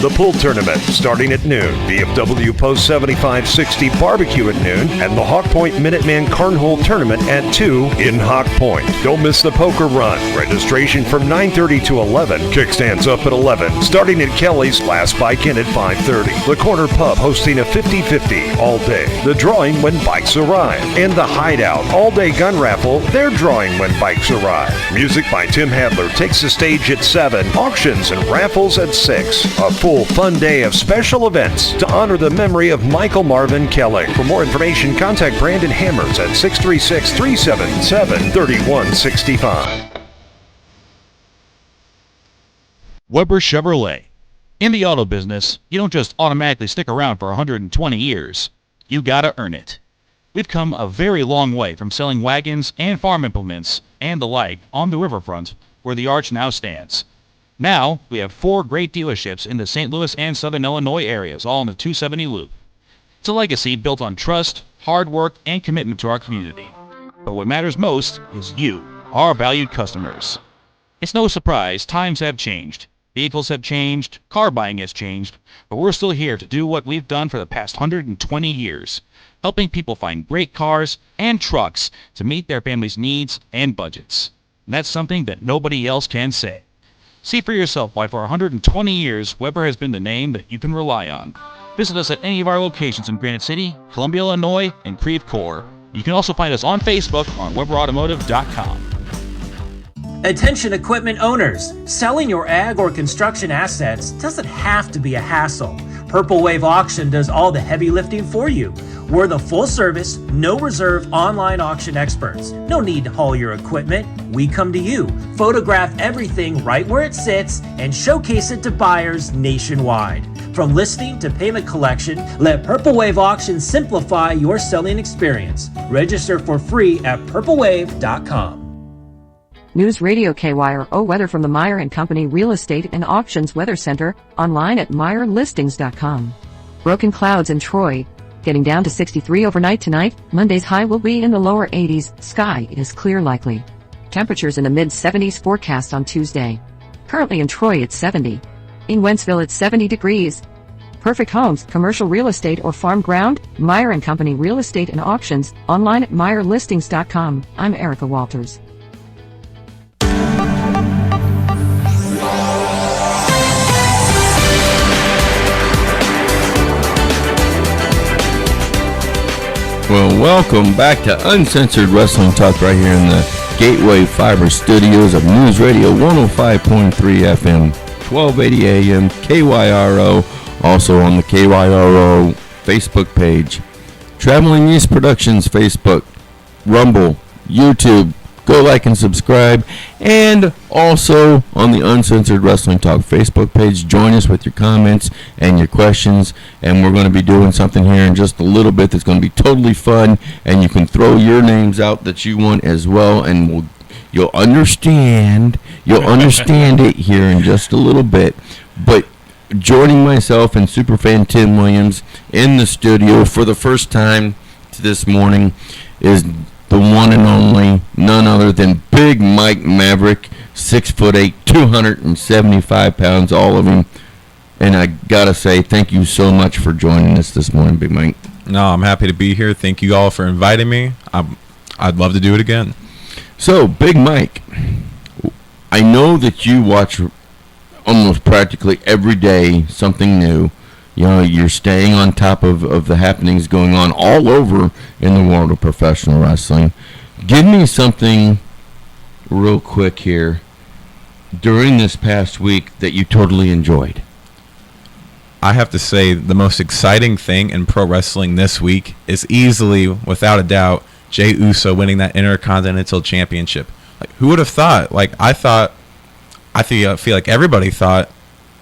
The pool tournament starting at noon, VFW Post 7560 barbecue at noon, and the Hawk Point Minuteman Cornhole tournament at 2 in Hawk Point. Don't miss the poker run. Registration from 9:30 to 11. Kickstands up at 11. Starting at Kelly's, last bike in at 5:30. The Corner Pub hosting a 50-50 all day. The drawing when bikes arrive. And the Hideout all-day gun raffle, they're drawing when bikes arrive. Music by Tim Hadler takes the stage at 7. Auctions and raffles at 6. A full fun day of special events to honor the memory of Michael Marvin Kelly. For more information, contact Brandon Hammers at 636-377-3165. Weber Chevrolet. In the auto business, you don't just automatically stick around for 120 years. You gotta earn it. We've come a very long way from selling wagons and farm implements and the like on the riverfront where the arch now stands. Now, we have 4 great dealerships in the St. Louis and Southern Illinois areas, all in the 270 loop. It's a legacy built on trust, hard work, and commitment to our community. But what matters most is you, our valued customers. It's no surprise times have changed. Vehicles have changed, car buying has changed, but we're still here to do what we've done for the past 120 years, helping people find great cars and trucks to meet their family's needs and budgets. And that's something that nobody else can say. See for yourself why for 120 years, Weber has been the name that you can rely on. Visit us at any of our locations in Granite City, Columbia, Illinois, and Creve Coeur. You can also find us on Facebook on WeberAutomotive.com. Attention equipment owners, selling your ag or construction assets doesn't have to be a hassle. Purple Wave Auction does all the heavy lifting for you. We're the full-service, no-reserve online auction experts. No need to haul your equipment. We come to you, photograph everything right where it sits, and showcase it to buyers nationwide. From listing to payment collection, let Purple Wave Auction simplify your selling experience. Register for free at purplewave.com. News Radio KYRO weather from the Meyer and Company Real Estate and Auctions Weather Center, online at MeyerListings.com. Broken clouds in Troy. Getting down to 63 overnight tonight. Monday's high will be in the lower 80s. Sky is clear likely. Temperatures in the mid-70s forecast on Tuesday. Currently in Troy it's 70. In Wentzville it's 70 degrees. Perfect homes, commercial real estate or farm ground? Meyer and Company Real Estate and Auctions, online at MeyerListings.com. I'm Erica Walters. Well, welcome back to Uncensored Wrestling Talk right here in the Gateway Fiber Studios of News Radio 105.3 FM, 1280 AM, KYRO, also on the KYRO Facebook page, Traveling East Productions Facebook, Rumble, YouTube. Go like and subscribe, and also on the Uncensored Wrestling Talk Facebook page. Join us with your comments and your questions, and we're going to be doing something here in just a little bit that's going to be totally fun, and you can throw your names out that you want as well, and you'll understand it here in just a little bit. But joining myself and Superfan Tim Williams in the studio for the first time this morning is the one and only, none other than Big Mike Maverick, 6'8", 275 pounds, all of him. And I gotta say, thank you so much for joining us this morning, Big Mike. No, I'm happy to be here. Thank you all for inviting me. I'd love to do it again. So, Big Mike, I know that you watch almost practically every day something new. You know, you're staying on top of the happenings going on all over in the world of professional wrestling. Give me something real quick here during this past week that you totally enjoyed. I have to say the most exciting thing in pro wrestling this week is easily, without a doubt, Jey Uso winning that Intercontinental Championship. Like, who would have thought? Like, I feel like everybody thought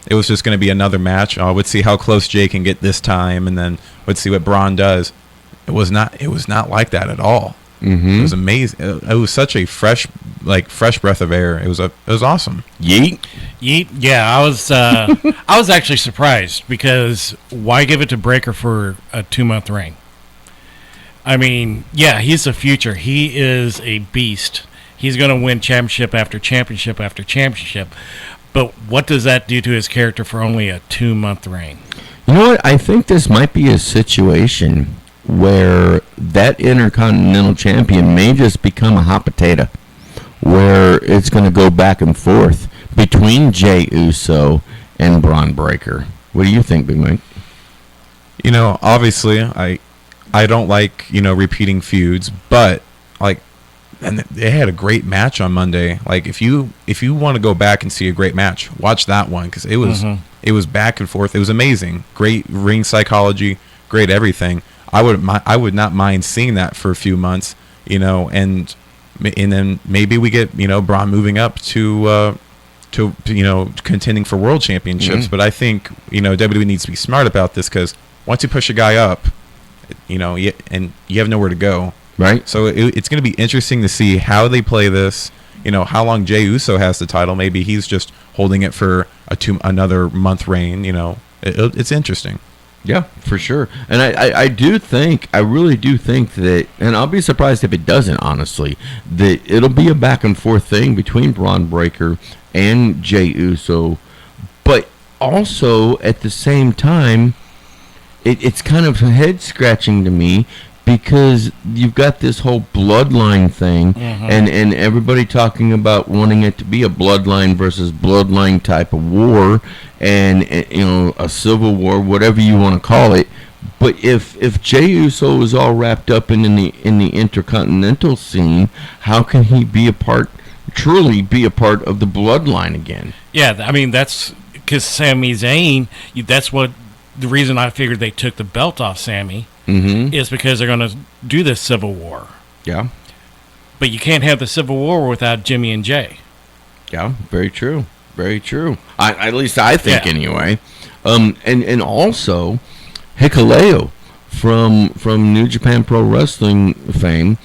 it was just going to be another match. We'd see how close Jey can get this time, and then we'd see what Braun does. It was not like that at all. Mm-hmm. It was amazing. It was such a fresh breath of air. It was awesome. Yeet. Yeah, I was actually surprised, because why give it to Breakker for a 2-month reign? I mean, yeah, he's the future. He is a beast. He's going to win championship after championship after championship. But what does that do to his character for only a 2-month reign? You know what? I think this might be a situation where that Intercontinental Champion may just become a hot potato, where it's going to go back and forth between Jey Uso and Braun Breakker. What do you think, Big Mike? You know, obviously, I don't like, repeating feuds, but and they had a great match on Monday. Like, if you want to go back and see a great match, watch that one, because it was back and forth. It was amazing. Great ring psychology, great everything. I would not mind seeing that for a few months, and then maybe we get Braun moving up to contending for world championships. But I think WWE needs to be smart about this, because once you push a guy up, and you have nowhere to go. Right. So it's going to be interesting to see how they play this. How long Jey Uso has the title. Maybe he's just holding it for another month reign. It's interesting. Yeah, for sure. And I really do think that, and I'll be surprised if it doesn't, honestly, that it'll be a back and forth thing between Braun Breakker and Jey Uso. But also, at the same time, it's kind of head scratching to me, because you've got this whole bloodline thing, and everybody talking about wanting it to be a bloodline versus bloodline type of war, and a civil war, whatever you want to call it. But if Jey Uso is all wrapped up in the Intercontinental scene, how can he truly be a part of the bloodline again? Yeah, I mean, that's because Sami Zayn. That's what the reason I figured they took the belt off Sami. Is because they're going to do this Civil War. Yeah. But you can't have the Civil War without Jimmy and Jey. Yeah, very true. Very true. At least I think, anyway. And also, Hikuleo from New Japan Pro Wrestling fame,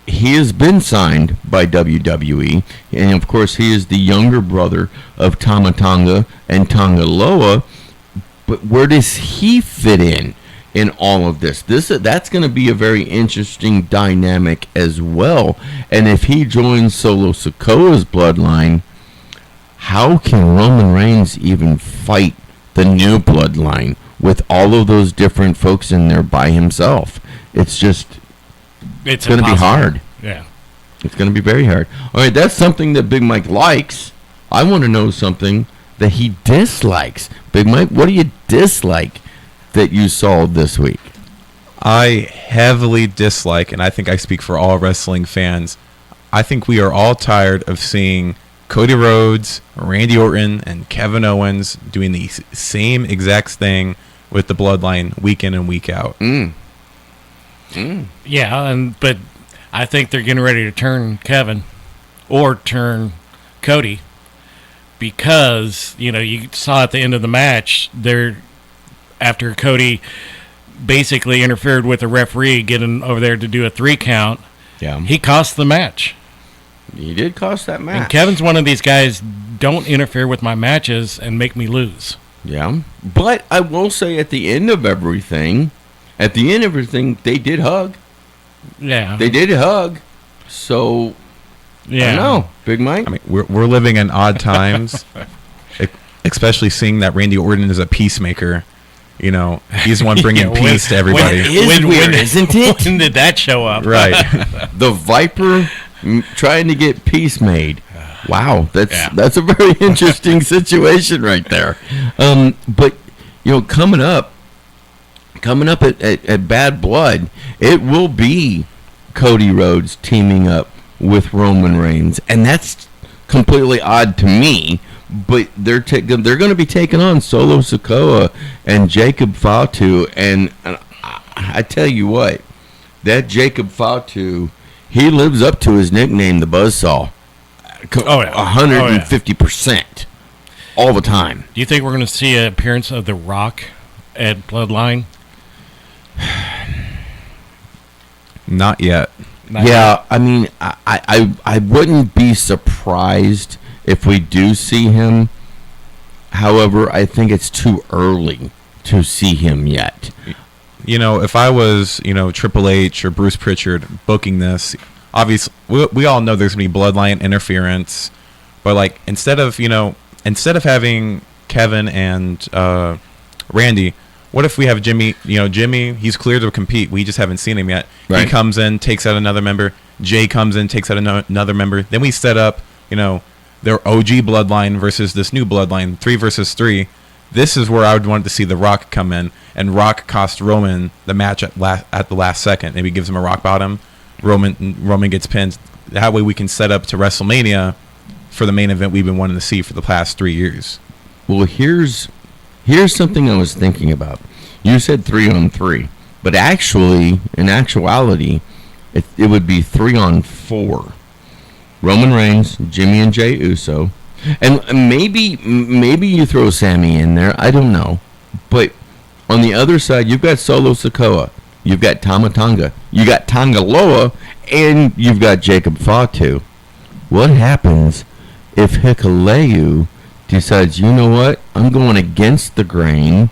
he has been signed by WWE, and of course he is the younger brother of Tama Tonga and Tonga Loa. But where does he fit in all of this? That's going to be a very interesting dynamic as well. And if he joins Solo Sikoa's bloodline, how can Roman Reigns even fight the new bloodline with all of those different folks in there by himself? It's going to be hard. Yeah. It's going to be very hard. All right, that's something that Big Mike likes. I want to know something that he dislikes. Big Mike, what do you dislike that you saw this week? I heavily dislike, and I think I speak for all wrestling fans, I think we are all tired of seeing Cody Rhodes, Randy Orton, and Kevin Owens doing the same exact thing with the bloodline week in and week out. Yeah, but I think they're getting ready to turn Kevin or turn Cody because, you saw at the end of the match, after Cody basically interfered with the referee getting over there to do a 3 count, he cost the match. He did cost that match. And Kevin's one of these guys, don't interfere with my matches and make me lose. Yeah, but I will say at the end of everything, they did hug. Yeah. They did hug. So, yeah. I don't know, Big Mike. I mean, we're living in odd times, especially seeing that Randy Orton is a peacemaker. He's the one bringing peace to everybody. Isn't it? When did that show up? Right. The Viper trying to get peace made. Wow, that's a very interesting situation right there. But coming up at Bad Blood, it will be Cody Rhodes teaming up with Roman Reigns, and that's completely odd to me. But they're going to be taking on Solo Sikoa and Jacob Fatu, and I tell you what, that Jacob Fatu, he lives up to his nickname, the Buzzsaw. 150% all the time. Do you think we're going to see an appearance of The Rock at Bloodline? Not yet. I mean, I wouldn't be surprised if we do see him. However, I think it's too early to see him yet. If I was, Triple H or Bruce Pritchard booking this, obviously we all know there's going to be bloodline interference, but instead of having Kevin and Randy, what if we have Jimmy? Jimmy, he's clear to compete. We just haven't seen him yet. Right. He comes in, takes out another member. Jay comes in, takes out another member. Then we set up, their OG bloodline versus this new bloodline, 3 versus 3. This is where I would want to see The Rock come in, and Rock cost Roman the match at the last second. Maybe gives him a rock bottom. Roman gets pinned. That way we can set up to WrestleMania for the main event we've been wanting to see for the past 3 years. Well, here's something I was thinking about. You said 3-on-3, but in actuality, it would be 3-on-4. Roman Reigns, Jimmy and Jey Uso, and maybe you throw Sammy in there. I don't know, but on the other side, you've got Solo Sikoa, you've got Tama Tonga, you got Tonga Loa, and you've got Jacob Fatu. What happens if Hikuleo decides, you know what, I'm going against the grain,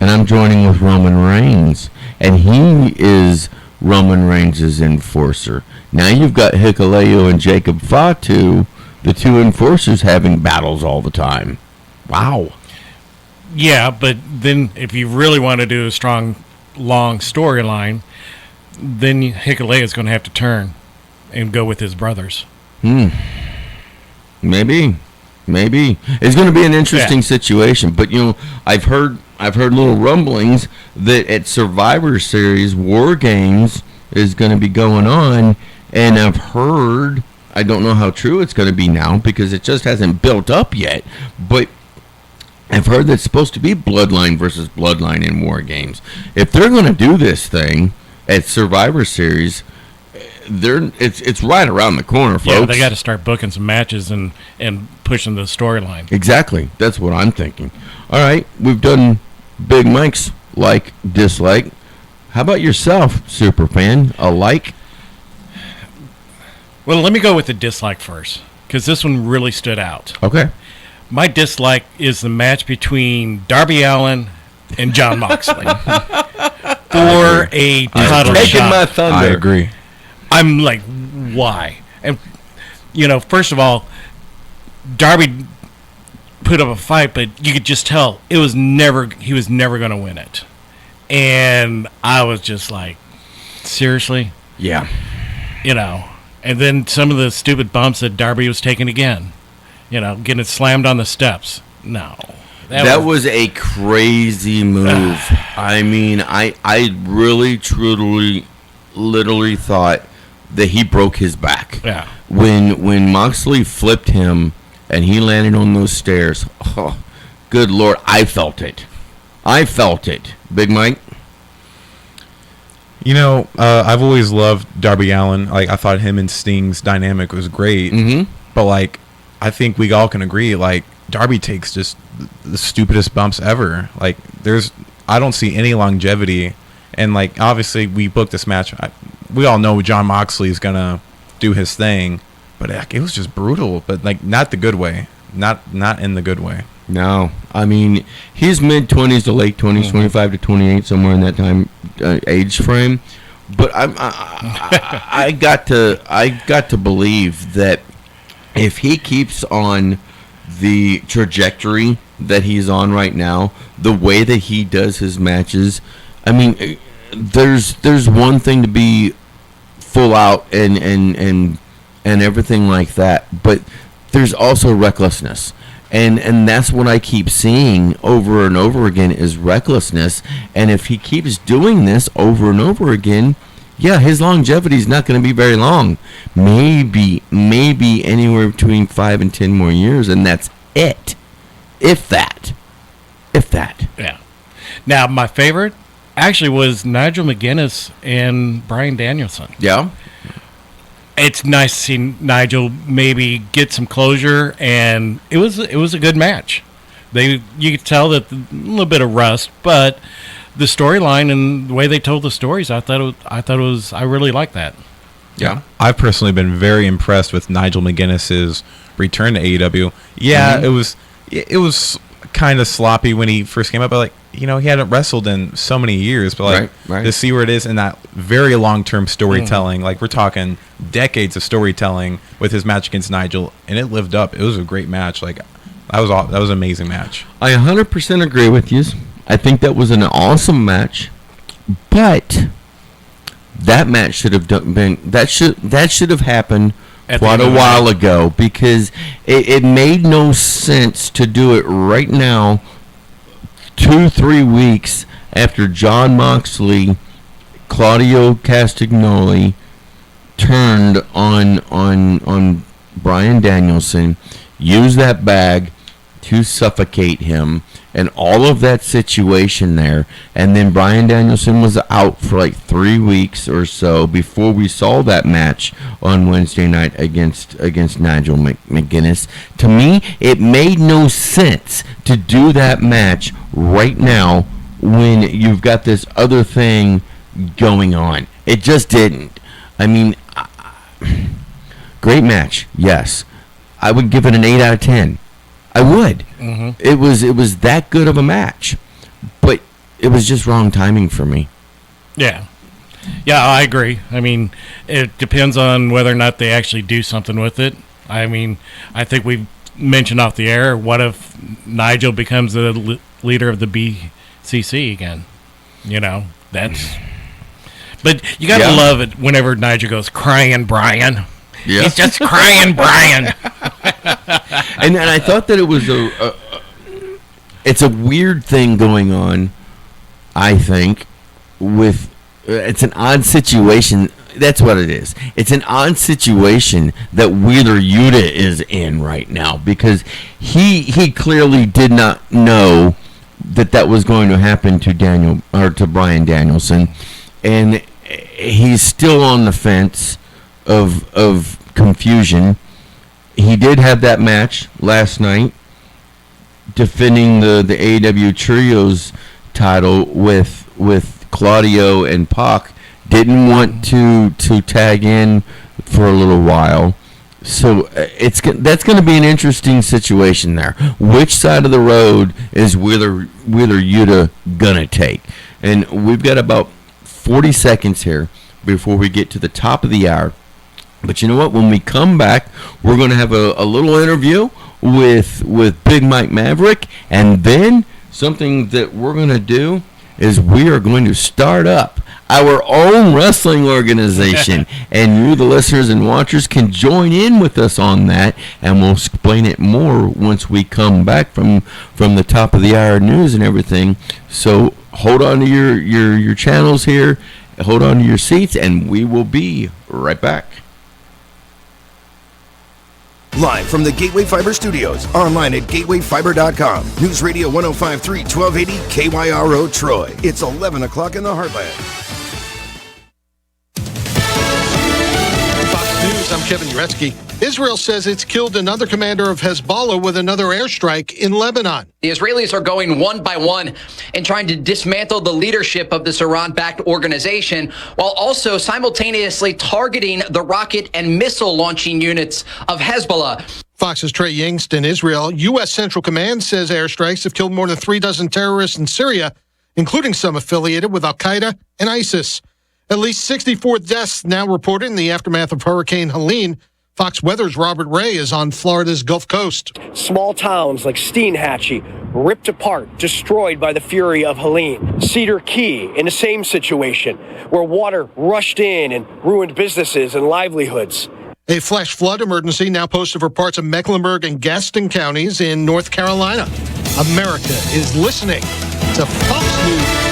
and I'm joining with Roman Reigns, and he is Roman Reigns' enforcer? Now you've got Hikuleo and Jacob Fatu, the two enforcers, having battles all the time. Wow. Yeah, but then if you really want to do a strong, long storyline, then Hikuleo is going to have to turn and go with his brothers. Maybe. It's going to be an interesting situation. But I've heard little rumblings that at Survivor Series, War Games is going to be going on, and I've heard, I don't know how true it's going to be now because it just hasn't built up yet, but I've heard that it's supposed to be Bloodline versus Bloodline in War Games. If they're going to do this thing at Survivor Series, it's right around the corner, folks. Yeah, they got to start booking some matches and pushing the storyline. Exactly. That's what I'm thinking. All right, we've done Big Mike's like, dislike. How about yourself, Superfan? A like? Well, let me go with the dislike first, because this one really stood out. Okay. My dislike is the match between Darby Allin and Jon Moxley for a title shot. My thunder. I agree. I'm like, why? And first of all, Darby put up a fight, but you could just tell he was never going to win it. And I was just like, seriously? Yeah. And then some of the stupid bumps that Darby was taking again. Getting slammed on the steps. No. That was a crazy move. I mean, I really, truly, literally thought that he broke his back. Yeah. When Moxley flipped him and he landed on those stairs, oh, good Lord, I felt it. Big Mike? I've always loved Darby Allin. Like, I thought him and Sting's dynamic was great. Mm-hmm. But, like, I think we all can agree, like, Darby takes just the stupidest bumps ever. Like, I don't see any longevity. And, like, obviously we booked this match. We all know Jon Moxley is going to do his thing. But it was just brutal. But, like, not the good way. Not in the good way. No. I mean, he's mid-20s to late 20s, 25 to 28, somewhere in that time age frame. But I got to believe that if he keeps on the trajectory that he's on right now, the way that he does his matches, I mean, there's one thing to be full out and everything like that, but there's also recklessness. And that's what I keep seeing over and over again is recklessness. And if he keeps doing this over and over again, yeah, his longevity is not going to be very long. Maybe anywhere between 5 and 10 more years, and that's it. If that. Yeah. Now, my favorite actually was Nigel McGuinness and Bryan Danielson. Yeah. It's nice to see Nigel maybe get some closure, and it was a good match. You could tell that a little bit of rust, but the storyline and the way they told the stories, I really liked that. Yeah, I've personally been very impressed with Nigel McGuinness's return to AEW. Yeah, it was kind of sloppy when he first came up, but like he hadn't wrestled in so many years, but like right. to see where it is in that very long-term storytelling, like we're talking decades of storytelling with his match against Nigel, and it lived up. It was a great match. Like that was an amazing match. I 100% agree with you. I think that was an awesome match, but that match should have happened quite a while ago, because it made no sense to do it right now, 2-3 weeks after Jon Moxley, Claudio Castagnoli turned on Bryan Danielson, used that bag to suffocate him, and all of that situation there, and then Bryan Danielson was out for like 3 weeks or so before we saw that match on Wednesday night against Nigel McGuinness. To me, it made no sense to do that match right now when you've got this other thing going on. It just didn't. I mean, great match, yes. I would give it an 8 out of 10. I would. Mm-hmm. It was that good of a match, but it was just wrong timing for me. Yeah, I agree. I mean, it depends on whether or not they actually do something with it. I mean, I think we mentioned off the air, what if Nigel becomes the leader of the BCC again? That's. But you gotta love it whenever Nigel goes crying, Brian. Yeah. He's just crying, Brian. And I thought that it was it's a weird thing going on, I think, with it's an odd situation. That's what it is. It's an odd situation that Wheeler Yuta is in right now, because he clearly did not know that was going to happen to Bryan Danielson, and he's still on the fence of confusion. He did have that match last night, defending the AEW Trios title with Claudio and Pac. Didn't want to tag in for a little while. So that's going to be an interesting situation there. Which side of the road is Wheeler Yuta going to take? And we've got about 40 seconds here before we get to the top of the hour. But you know what? When we come back, we're going to have a little interview with Big Mike Maverick. And then something that we're going to do is we are going to start up our own wrestling organization. And you, the listeners and watchers, can join in with us on that. And we'll explain it more once we come back from the top of the hour news and everything. So hold on to your channels here. Hold on to your seats. And we will be right back. Live from the Gateway Fiber Studios, online at gatewayfiber.com. News Radio 105.3, 1280 KYRO Troy. It's 11 o'clock in the Heartland. Fox News, I'm Kevin Uretsky. Israel says it's killed another commander of Hezbollah with another airstrike in Lebanon. The Israelis are going one by one and trying to dismantle the leadership of this Iran-backed organization while also simultaneously targeting the rocket and missile launching units of Hezbollah. Fox's Trey Yingst in Israel. U.S. Central Command says airstrikes have killed more than 3 dozen terrorists in Syria, including some affiliated with Al-Qaeda and ISIS. At least 64 deaths now reported in the aftermath of Hurricane Helene. Fox Weather's Robert Ray is on Florida's Gulf Coast. Small towns like Steinhatchee ripped apart, destroyed by the fury of Helene. Cedar Key in the same situation, where water rushed in and ruined businesses and livelihoods. A flash flood emergency now posted for parts of Mecklenburg and Gaston counties in North Carolina. America is listening to Fox News.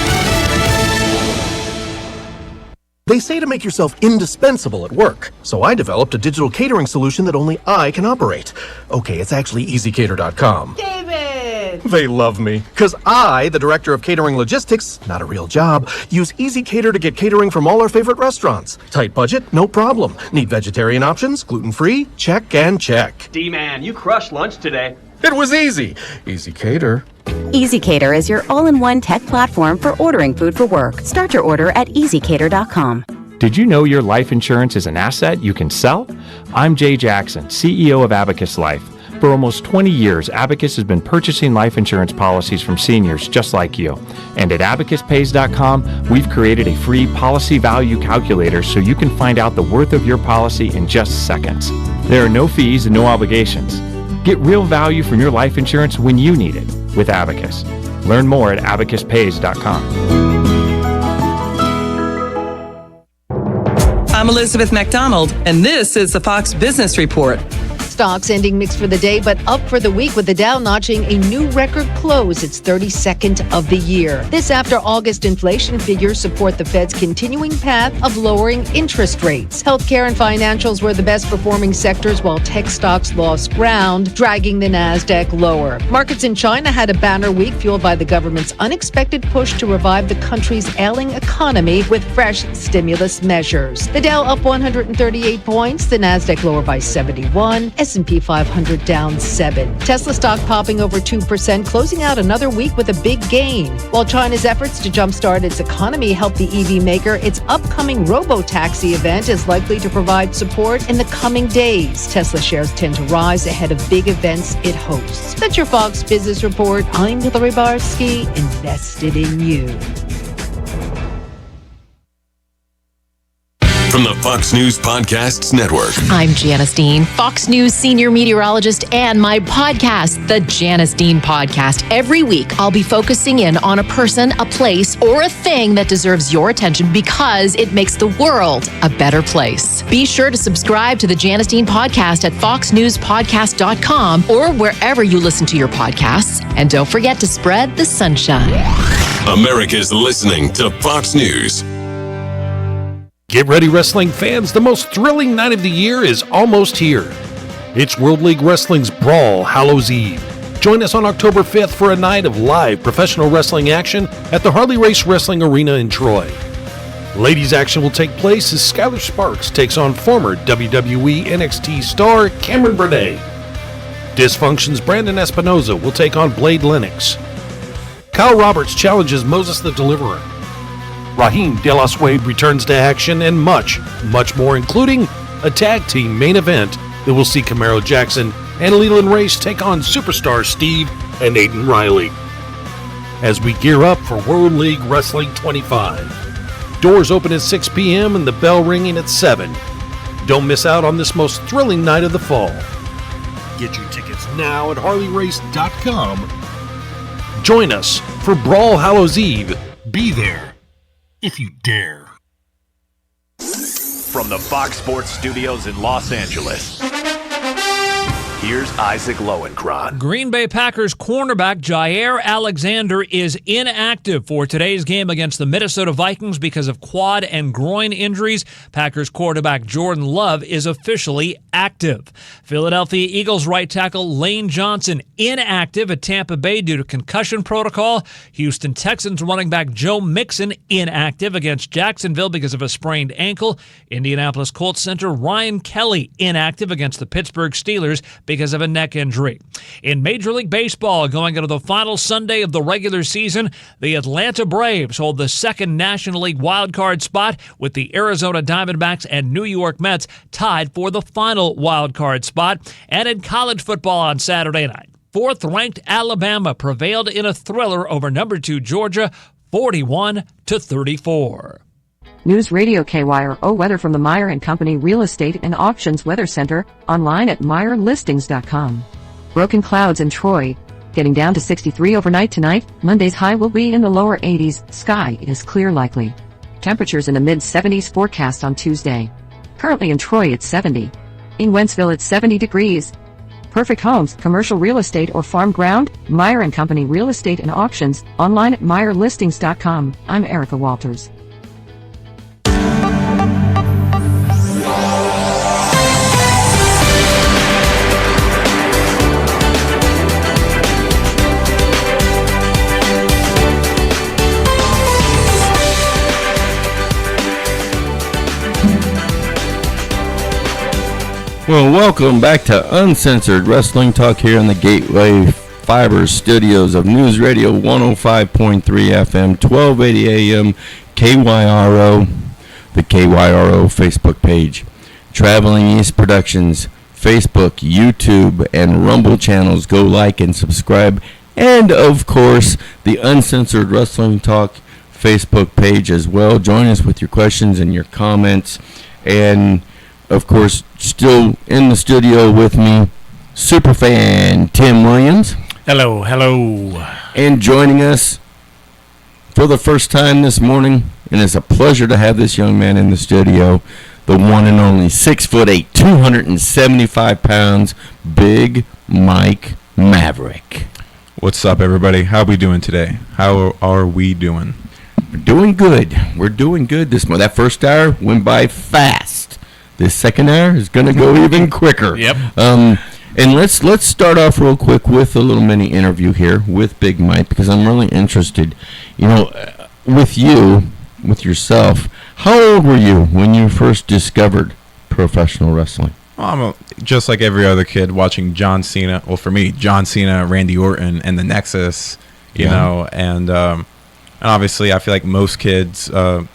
They say to make yourself indispensable at work, so I developed a digital catering solution that only I can operate. Okay, it's actually EasyCater.com. David! They love me, because I, the Director of Catering Logistics, not a real job, use EasyCater to get catering from all our favorite restaurants. Tight budget? No problem. Need vegetarian options? Gluten-free? Check and check. D-Man, you crushed lunch today. It was easy. EasyCater. EasyCater is your all-in-one tech platform for ordering food for work. Start your order at EasyCater.com. Did you know your life insurance is an asset you can sell? I'm Jay Jackson, CEO of Abacus Life. For almost 20 years, Abacus has been purchasing life insurance policies from seniors just like you. And at abacuspays.com, we've created a free policy value calculator so you can find out the worth of your policy in just seconds. There are no fees and no obligations. Get real value from your life insurance when you need it with Abacus. Learn more at abacuspays.com. I'm Elizabeth McDonald, and this is the Fox Business Report. Stocks ending mixed for the day, but up for the week with the Dow notching a new record close, its 32nd of the year. This after August inflation figures support the Fed's continuing path of lowering interest rates. Healthcare and financials were the best performing sectors, while tech stocks lost ground, dragging the Nasdaq lower. Markets in China had a banner week fueled by the government's unexpected push to revive the country's ailing economy with fresh stimulus measures. The Dow up 138 points, the Nasdaq lower by 71, S&P 500 down 7. Tesla stock popping over 2%, closing out another week with a big gain. While China's efforts to jumpstart its economy help the EV maker, its upcoming robo-taxi event is likely to provide support in the coming days. Tesla shares tend to rise ahead of big events it hosts. That's your Fox Business Report. I'm Hillary Barsky, invested in you. From the Fox News Podcasts Network. I'm Janice Dean, Fox News senior meteorologist, and my podcast, the Janice Dean Podcast. Every week, I'll be focusing in on a person, a place, or a thing that deserves your attention because it makes the world a better place. Be sure to subscribe to the Janice Dean Podcast at foxnewspodcast.com or wherever you listen to your podcasts. And don't forget to spread the sunshine. America's listening to Fox News. Get ready, wrestling fans. The most thrilling night of the year is almost here. It's World League Wrestling's Brawl Hallows Eve. Join us on October 5th for a night of live professional wrestling action at the Harley Race Wrestling Arena in Troy. Ladies' action will take place as Skylar Sparks takes on former WWE NXT star Cameron Burnett. Dysfunction's Brandon Espinoza will take on Blade Lennox. Kyle Roberts challenges Moses the Deliverer. Raheem De La Suede returns to action, and much, much more, including a tag team main event that will see Camaro Jackson and Leland Race take on Superstar Steve and Aiden Riley. As we gear up for World League Wrestling 25. Doors open at 6 p.m. and the bell ringing at 7. Don't miss out on this most thrilling night of the fall. Get your tickets now at HarleyRace.com. Join us for Brawl Hallows Eve. Be there if you dare. From the Fox Sports Studios in Los Angeles, here's Isaac Lowenkron. Green Bay Packers cornerback Jair Alexander is inactive for today's game against the Minnesota Vikings because of quad and groin injuries. Packers quarterback Jordan Love is officially active. Philadelphia Eagles right tackle Lane Johnson inactive at Tampa Bay due to concussion protocol. Houston Texans running back Joe Mixon inactive against Jacksonville because of a sprained ankle. Indianapolis Colts center Ryan Kelly inactive against the Pittsburgh Steelers because of a neck injury. In Major League Baseball, going into the final Sunday of the regular season, the Atlanta Braves hold the second National League wildcard spot with the Arizona Diamondbacks and New York Mets tied for the final wildcard spot. And in college football on Saturday night, fourth-ranked Alabama prevailed in a thriller over number 2 Georgia, 41-34. News Radio KYRO weather from the Meyer & Company Real Estate and Auctions Weather Center, online at MeyerListings.com. Broken clouds in Troy. Getting down to 63 overnight tonight. Monday's high will be in the lower 80s. Sky is clear likely. Temperatures in the mid-70s forecast on Tuesday. Currently in Troy it's 70. In Wentzville it's 70 degrees. Perfect homes, commercial real estate or farm ground. Meyer & Company Real Estate and Auctions, online at MeyerListings.com. I'm Erica Walters. Well, welcome back to Uncensored Wrestling Talk here in the Gateway Fiber studios of News Radio 105.3 FM, 1280 AM, KYRO, the KYRO Facebook page, Traveling East Productions, Facebook, YouTube, and Rumble channels. Go like and subscribe. And, of course, the Uncensored Wrestling Talk Facebook page as well. Join us with your questions and your comments. And of course, still in the studio with me, superfan Tim Williams. Hello, hello. And joining us for the first time this morning, and it's a pleasure to have this young man in the studio, the one and only 6'8", 275 pounds, Big Mike Maverick. What's up, everybody? How are we doing today? How are we doing? We're doing good. We're doing good this morning. That first hour went by fast. This second hour is going to go even quicker. Yep. And let's start off real quick with a little mini interview here with Big Mike, because I'm really interested, with you, with yourself. How old were you when you first discovered professional wrestling? Well, just like every other kid watching John Cena. Well, for me, John Cena, Randy Orton, and the Nexus, you know, and obviously I feel like most kids that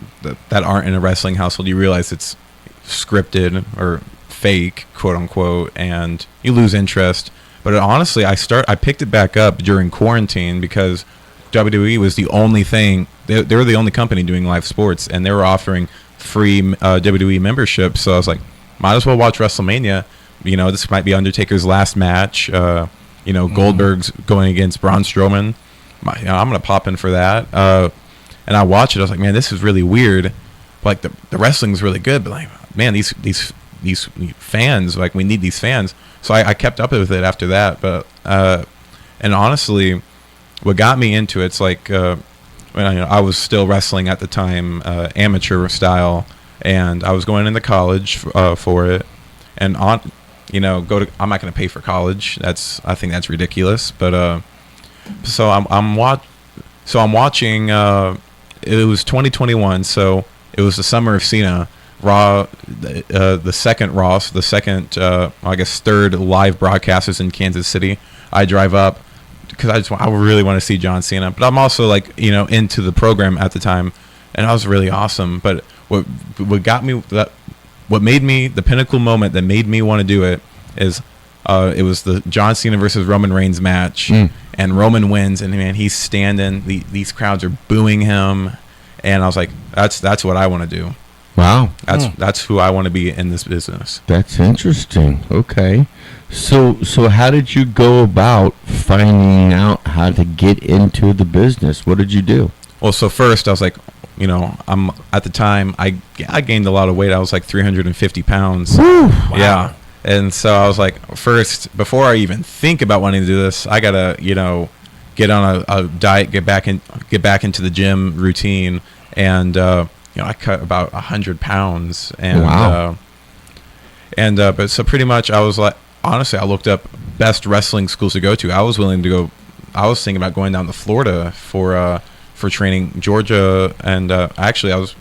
aren't in a wrestling household, you realize it's scripted or fake, quote unquote, and you lose interest. But honestly, I picked it back up during quarantine because WWE was the only thing. They were the only company doing live sports, and they were offering free WWE memberships. So I was like, might as well watch WrestleMania. This might be Undertaker's last match. Goldberg's going against Braun Strowman. I'm gonna pop in for that. And I watched it. I was like, man, this is really weird. Like the wrestling's really good, but like, man, these fans, like, we need these fans. So I kept up with it after that. But and honestly, what got me into it's like when I was still wrestling at the time, amateur style, and I was going into college for it. And I'm not going to pay for college. I think that's ridiculous. But so I'm watching. It was 2021, so it was the summer of Cena. Raw, the second Raw, so the second, I guess third live broadcast is in Kansas City. I drive up because I really want to see John Cena, but I'm also into the program at the time, and I was really awesome. But what got me what made me the pinnacle moment that made me want to do it is it was the John Cena versus Roman Reigns match, and Roman wins, and man, he's standing. These crowds are booing him, and I was like, that's what I want to do. Wow, that's who I want to be in this business. That's interesting. Okay, so how did you go about finding out how to get into the business? What did you do? Well, so first I was like, I'm at the time I gained a lot of weight. I was like 350 pounds. Woo. Wow. Yeah. And so I was like, first, before I even think about wanting to do this, I gotta, get on a diet, get back into the gym routine, and I cut about 100 pounds, and wow. But so pretty much, I was like, honestly, I looked up best wrestling schools to go to. I was willing to go. I was thinking about going down to Florida for training, Georgia, and actually, I was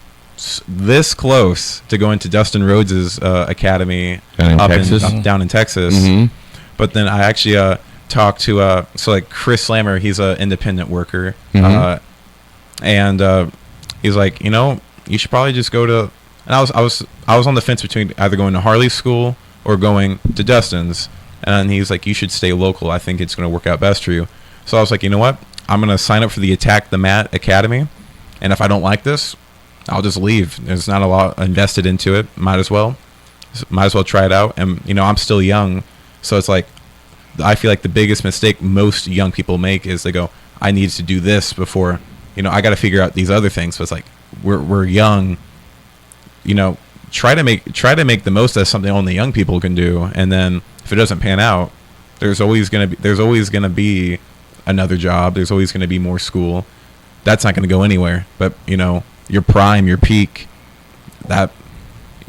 this close to going to Dustin Rhodes' academy down in Texas. Mm-hmm. But then I actually talked to Chris Slammer. He's an independent worker, and he's like, you should probably just go to. And I was on the fence between either going to Harley's school or going to Dustin's. And he's like, you should stay local. I think it's going to work out best for you. So I was like, you know what? I'm going to sign up for the Attack the Mat Academy, and if I don't like this, I'll just leave. There's not a lot invested into it. Might as well try it out. And I'm still young, so it's like I feel like the biggest mistake most young people make is they go, I need to do this before I got to figure out these other things. So it's like we're young, try to make the most of something only young people can do, and then if it doesn't pan out, there's always gonna be another job. There's always gonna be more school. That's not gonna go anywhere. But your prime, your peak, that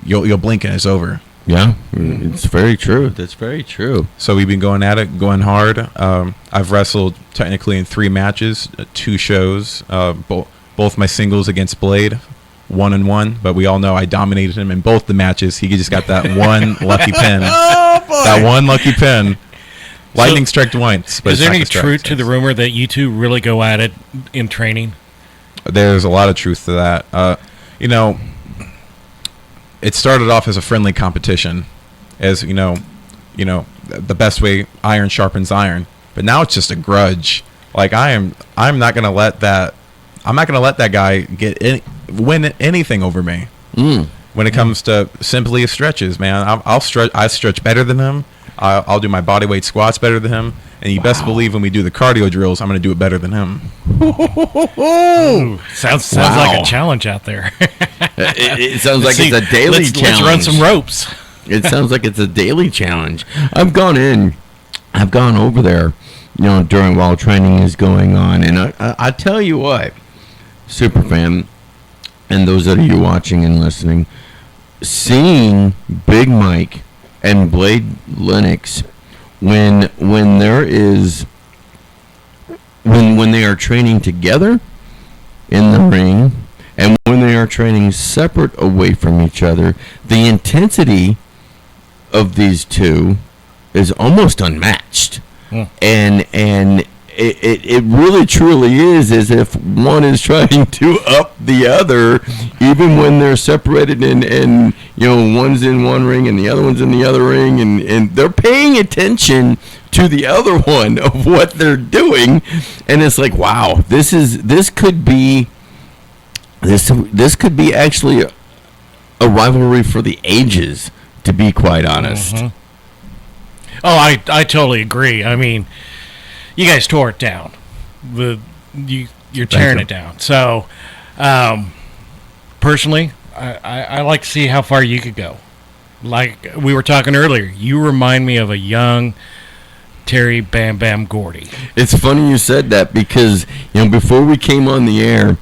you'll blink and it's over. Yeah, it's very true. That's very true. So we've been going at it, going hard. I've wrestled technically in 3 matches, 2 shows. Both my singles against Blade, 1-1. But we all know I dominated him in both the matches. He just got that one lucky pin. Oh boy! That one lucky pin. Lightning strike once. But is there any truth to the rumor that you two really go at it in training? There's a lot of truth to that. It started off as a friendly competition, as the best way iron sharpens iron. But now it's just a grudge. Like I'm not gonna let that. I'm not gonna let that guy win anything over me. When it comes to simply stretches, man, I'll stretch. I stretch better than him. I'll do my body weight squats better than him. And you best believe when we do the cardio drills, I'm going to do it better than him. Ooh, sounds like a challenge out there. It sounds like it's a daily challenge. Let's run some ropes. It sounds like it's a daily challenge. I've gone over there, while training is going on. And I tell you what, Superfan, and those of you watching and listening, seeing Big Mike and Blade Lennox when they are training together in the ring, and when they are training separate away from each other, the intensity of these two is almost unmatched. And it really truly is as if one is trying to up the other, even when they're separated and one's in one ring and the other one's in the other ring, and they're paying attention to the other one of what they're doing, and it's like, wow, this could be actually a rivalry for the ages, to be quite honest. Oh, I totally agree. I mean, you guys tore it down. You're tearing it down. So, personally, I like to see how far you could go. Like we were talking earlier, you remind me of a young Terry Bam Bam Gordy. It's funny you said that because before we came on the air,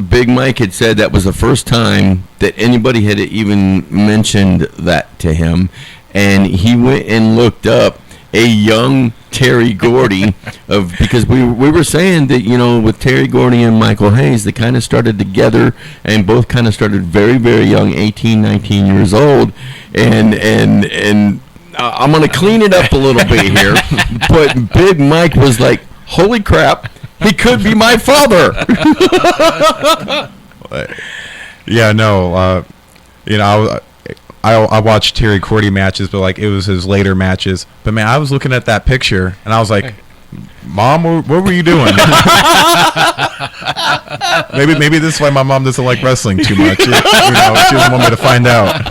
Big Mike had said that was the first time that anybody had even mentioned that to him, and he went and looked up a young Terry Gordy because we were saying that with Terry Gordy and Michael Hayes, they kind of started together and both kind of started very, very young, 18, 19 years old, and I'm going to clean it up a little bit here, but Big Mike was like, holy crap, he could be my father. Yeah, no, You know, I watched Terry Cordy matches, but like it was his later matches. But man, I was looking at that picture and I was like, Mom, what were you doing? maybe this is why my mom doesn't like wrestling too much. You know, she doesn't want me to find out.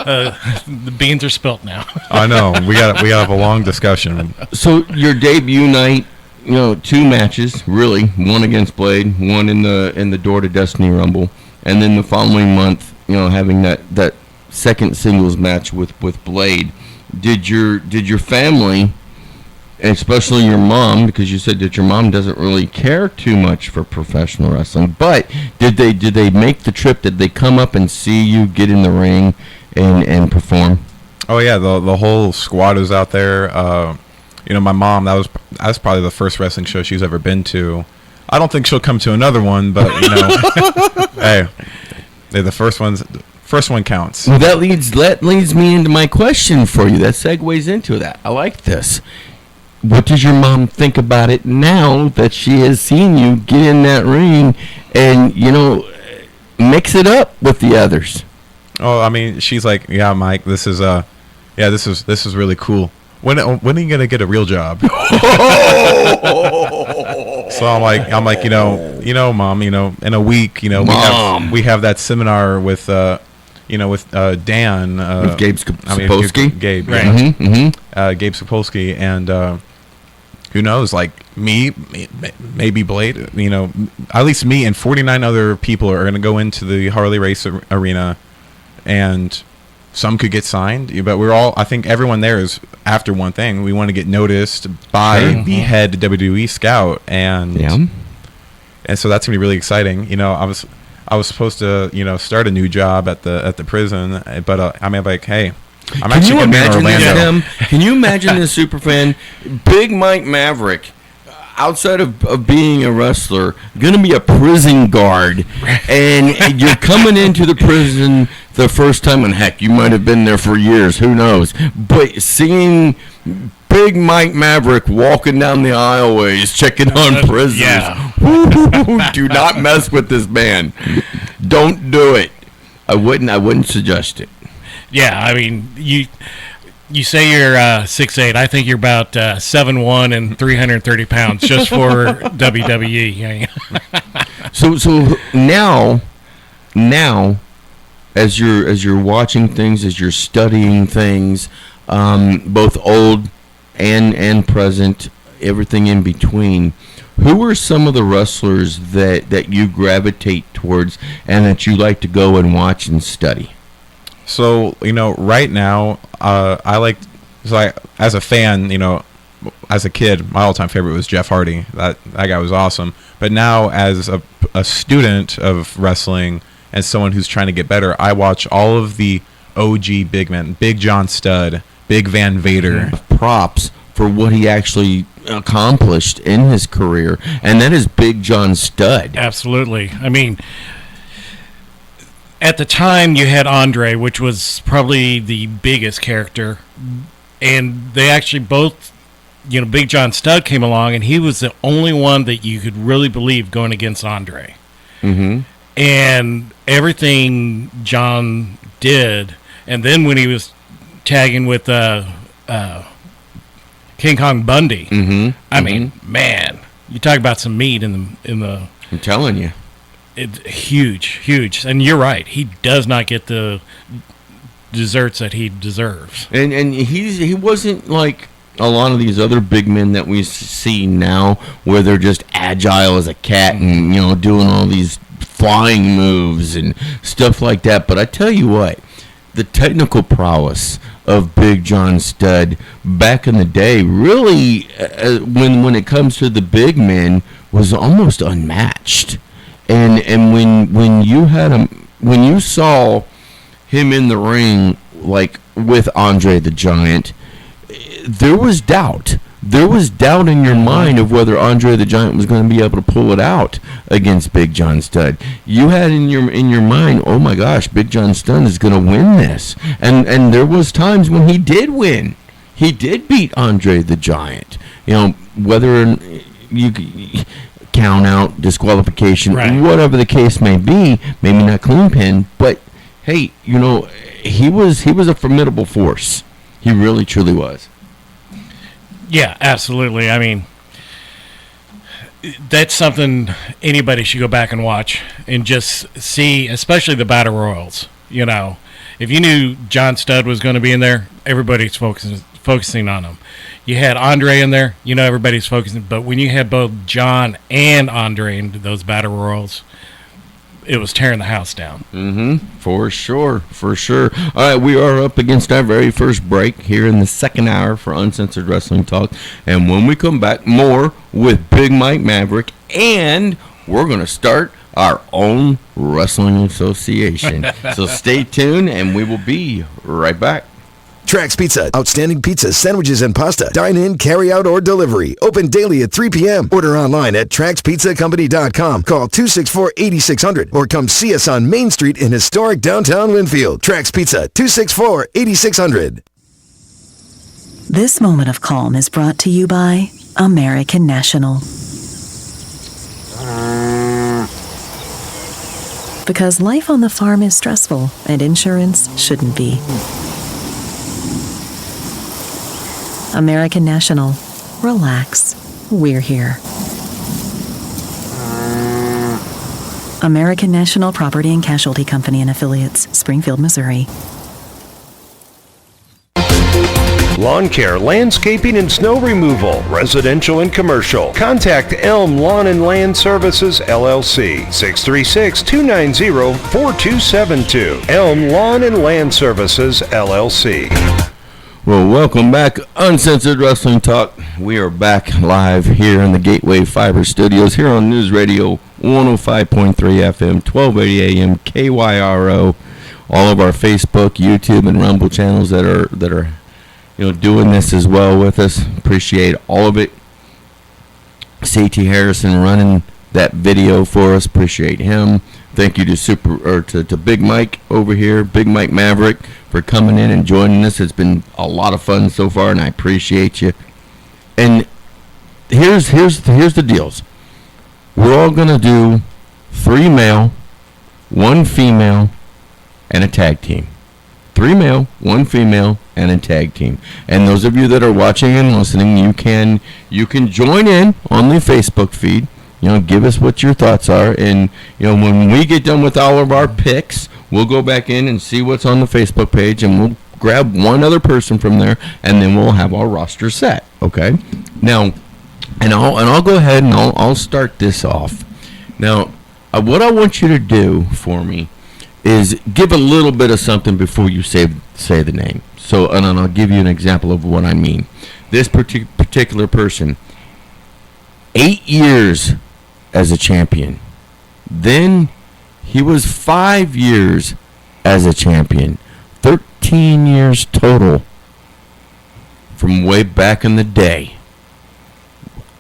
The beans are spilt now. I know. We got to have a long discussion. So your debut night, you know, 2 matches, really, one against Blade, one in the Door to Destiny Rumble, and then the following month, you know, having that second singles match with Blade. Did your family, and especially your mom, because you said that your mom doesn't really care too much for professional wrestling, but did they make the trip? Did they come up and see you get in the ring and perform? Oh yeah, the whole squad was out there. You know, my mom, that was probably the first wrestling show she's ever been to. I don't think she'll come to another one, but you know, hey, the first one counts. Well, that leads me into my question for you. That segues into that. I like this. What does your mom think about it now that she has seen you get in that ring and, you know, mix it up with the others? Oh, I mean, she's like, yeah, Mike, this is really cool. When are you gonna get a real job? So I'm like, you know, Mom, you know, in a week, you know, we have that seminar with Dan, with Gabe Sapolsky. Gabe, right? Yeah. Mm-hmm. Gabe Sapolsky, and who knows, like me, maybe Blade, you know, at least me and 49 other people are gonna go into the Harley Race arena, and some could get signed, but I think everyone there is after one thing. We want to get noticed by the head WWE scout, and so that's gonna be really exciting. You know, I was supposed to, you know, start a new job at the prison, but I mean, like, hey, I'm actually going to be in Orlando. Can you imagine this superfan, Big Mike Maverick, outside of being a wrestler, going to be a prison guard, and you're coming into the prison the first time, and heck, you might have been there for years, who knows, but seeing Big Mike Maverick walking down the aisleways checking on prisoners, do not mess with this man. Don't do it. I wouldn't suggest it. Yeah, I mean, you say you're 6'8". I think you're about 7'1" and 330 pounds just for WWE. So now, as you're watching things, as you're studying things, both old and present, everything in between, who are some of the wrestlers that you gravitate towards and that you like to go and watch and study? So, you know, right now, as a fan, you know, as a kid, my all-time favorite was Jeff Hardy. That guy was awesome. But now, as a student of wrestling and someone who's trying to get better, I watch all of the OG big men, Big John Studd, Big Van Vader. Props for what he actually accomplished in his career, and that is Big John Studd. Absolutely. I mean, at the time you had Andre, which was probably the biggest character, and they actually both, you know, Big John Studd came along, and he was the only one that you could really believe going against Andre. Mm-hmm. And everything John did, and then when he was tagging with King Kong Bundy, I mean, man, you talk about some meat in the. I'm telling you. It's huge, and you're right. He does not get the desserts that he deserves. And he wasn't like a lot of these other big men that we see now, where they're just agile as a cat and, you know, doing all these flying moves and stuff like that. But I tell you what, the technical prowess of Big John Studd back in the day, really, when it comes to the big men, was almost unmatched. And when you had him, when you saw him in the ring, like with Andre the Giant, there was doubt. There was doubt in your mind of whether Andre the Giant was going to be able to pull it out against Big John Studd. You had in your mind, oh my gosh, Big John Studd is going to win this, and there was times when he did win. He did beat Andre the Giant. You know, whether you count out, disqualification, whatever the case may be, maybe not clean pin, but hey, he was a formidable force. He really, truly was. Yeah, absolutely. I mean, that's something anybody should go back and watch and just see, especially the Battle Royals. If you knew John Studd was going to be in there, everybody's focusing on him. You had Andre in there, everybody's focusing. But when you had both John and Andre in those Battle Royals, it was tearing the house down. For sure. All right, we are up against our very first break here in the second hour for Uncensored Wrestling Talk. And when we come back, more with Big Mike Maverick, and we're going to start our own wrestling association. So stay tuned, and we will be right back. Trax Pizza. Outstanding pizza, sandwiches, and pasta. Dine in, carry out, or delivery. Open daily at 3 p.m. Order online at TraxPizzaCompany.com. Call 264-8600 or come see us on Main Street in historic downtown Winfield. Trax Pizza, 264-8600. This moment of calm is brought to you by American National. Because life on the farm is stressful and insurance shouldn't be. American National. Relax. We're here. American National Property and Casualty Company and Affiliates, Springfield, Missouri. Lawn care, landscaping, and snow removal, residential and commercial. Contact Elm Lawn and Land Services, LLC, 636-290-4272. Elm Lawn and Land Services, LLC. Well, welcome back, Uncensored Wrestling Talk. We are back live here in the Gateway Fiber Studios here on News Radio 105.3 FM, 1280 AM, KYRO. All of our Facebook, YouTube, and Rumble channels that are doing this as well with us. Appreciate all of it. C.T. Harrison running that video for us. Appreciate him. Thank you to Big Mike over here, Big Mike Maverick, for coming in and joining us. It's been a lot of fun so far, and I appreciate you. And here's the deals. We're all gonna do 3 male, 1 female, and a tag team. 3 male, 1 female, and a tag team. And those of you that are watching and listening, you can join in on the Facebook feed. Give us what your thoughts are. And, when we get done with all of our picks, we'll go back in and see what's on the Facebook page, and we'll grab one other person from there, and then we'll have our roster set. Okay? Now, and I'll go ahead and I'll start this off. Now, what I want you to do for me is give a little bit of something before you say the name. So, and I'll give you an example of what I mean. This particular person, 8 years as a champion. Then he was 5 years as a champion. 13 years total from way back in the day.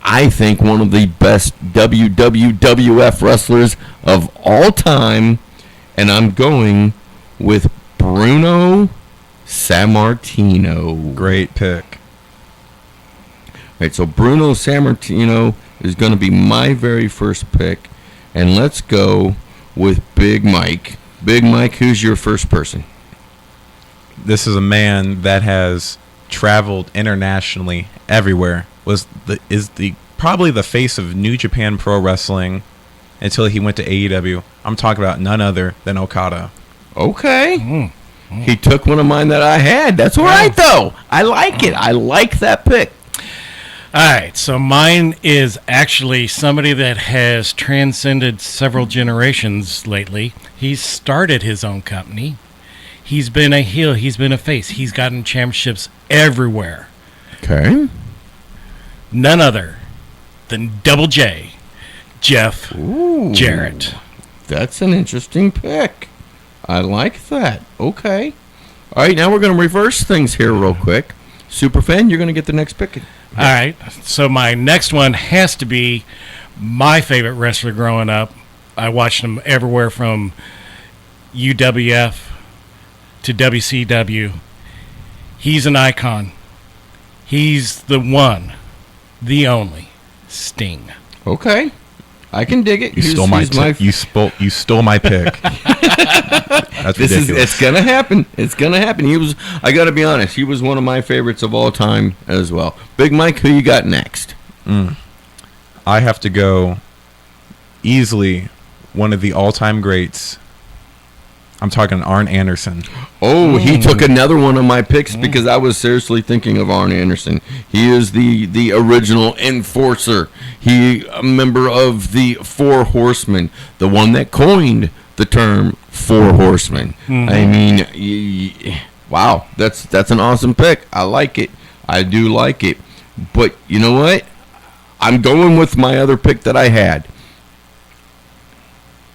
I think one of the best WWF wrestlers of all time. And I'm going with Bruno Sammartino. Great pick. All right, so Bruno Sammartino is going to be my very first pick. And let's go with Big Mike. Big Mike, who's your first person? This is a man that has traveled internationally everywhere. Is probably the face of New Japan Pro Wrestling until he went to AEW. I'm talking about none other than Okada. Okay. He took one of mine that I had. That's all right, though. I like it. I like that pick. All right, so mine is actually somebody that has transcended several generations lately. He's started his own company. He's been a heel. He's been a face. He's gotten championships everywhere. Okay. None other than Double J, Jeff Jarrett. That's an interesting pick. I like that. Okay. All right, now we're going to reverse things here real quick. Superfan, you're going to get the next pick. All right, so my next one has to be my favorite wrestler growing up. I watched him everywhere from UWF to WCW. He's an icon. He's the one, the only, Sting. Okay. I can dig it. You stole my you stole my pick. That's ridiculous. It's gonna happen. It's gonna happen. I gotta be honest, he was one of my favorites of all time as well. Big Mike, who you got next? I have to go easily one of the all-time greats. I'm talking Arn Anderson. Oh, he took another one of my picks because I was seriously thinking of Arn Anderson. He is the original enforcer. He a member of the Four Horsemen, the one that coined the term Four Horsemen. I mean, wow, that's an awesome pick. I like it. I do like it. But you know what? I'm going with my other pick that I had.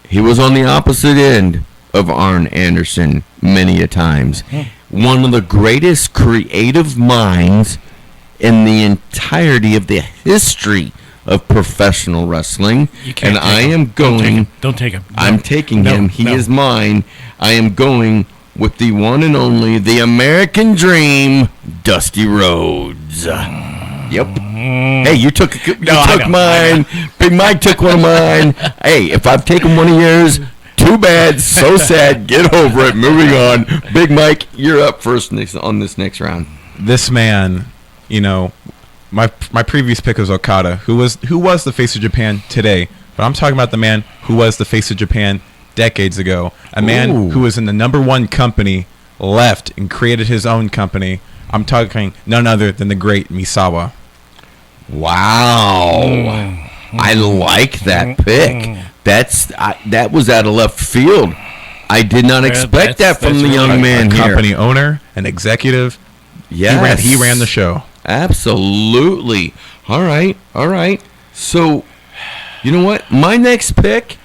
He was on the opposite end of Arn Anderson many a times. One of the greatest creative minds in the entirety of the history of professional wrestling. And I am going... Don't take him. I'm taking him. He is mine. I am going with the one and only, the American Dream, Dusty Rhodes. Yep. Hey, you took mine. Big Mike took one of mine. Hey, if I've taken one of yours... Too bad, so sad. Get over it. Moving on. Big Mike, you're up first on this next round. This man, my previous pick was Okada, who was the face of Japan today. But I'm talking about the man who was the face of Japan decades ago. A man who was in the #1 company, left and created his own company. I'm talking none other than the great Misawa. Wow. I like that pick. That was out of left field. I did not expect that from the young man here. Company owner, an executive. Yes. He ran the show. Absolutely. All right. So, you know what? My next pick,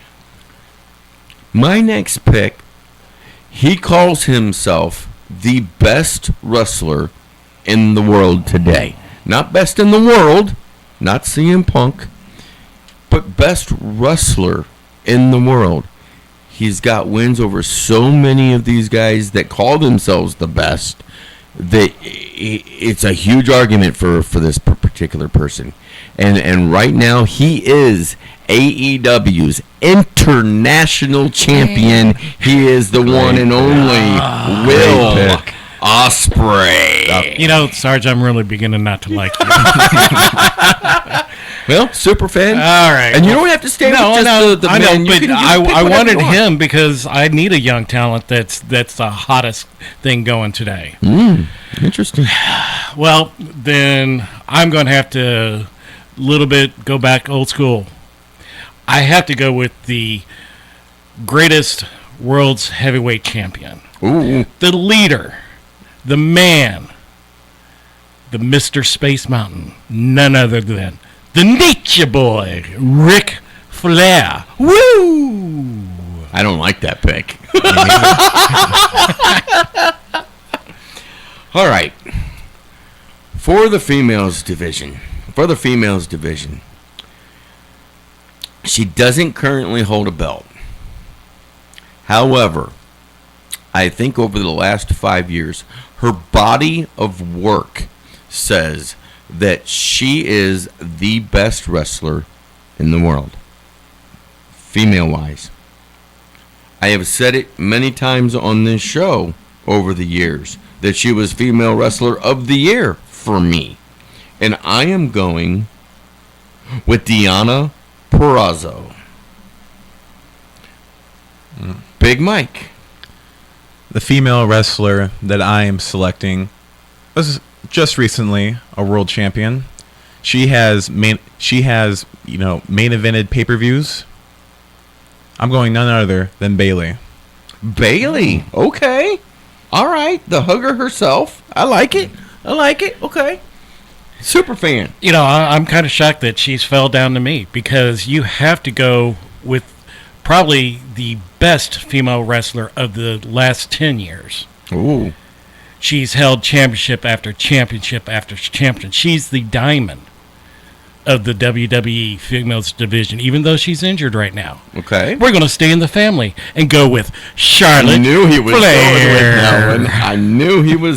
he calls himself the best wrestler in the world today. Not best in the world, not CM Punk, but best wrestler in the world. He's got wins over so many of these guys that call themselves the best that it's a huge argument for this particular person. And right now he is AEW's international champion. He is the one and only Will Ospreay. Sarge, I'm really beginning not to like you. Well, super fan. All right. And you don't have to stay with just the I man. know, You but can I wanted him because I need a young talent that's the hottest thing going today. Interesting. Well, then I'm going to have to little bit go back old school. I have to go with the greatest world's heavyweight champion. Ooh. The leader, the man, the Mr. Space Mountain, none other than the Nature Boy, Ric Flair. Woo! I don't like that pick. All right. For the females division, she doesn't currently hold a belt. However, I think over the last 5 years, her body of work says that she is the best wrestler in the world, female-wise. I have said it many times on this show over the years that she was Female Wrestler of the Year for me. And I am going with Deonna Purrazzo. Big Mike. The female wrestler that I am selecting was just recently a world champion. She has main evented pay-per-views. I'm going none other than Bayley. Bayley. Okay. All right. The hugger herself. I like it. Okay. Super fan. I'm kind of shocked that she's fell down to me because you have to go with probably the best female wrestler of the last 10 years. Ooh. She's held championship after championship after championship. She's the diamond of the WWE females division, even though she's injured right now. Okay. We're going to stay in the family and go with Charlotte I knew he was Flair.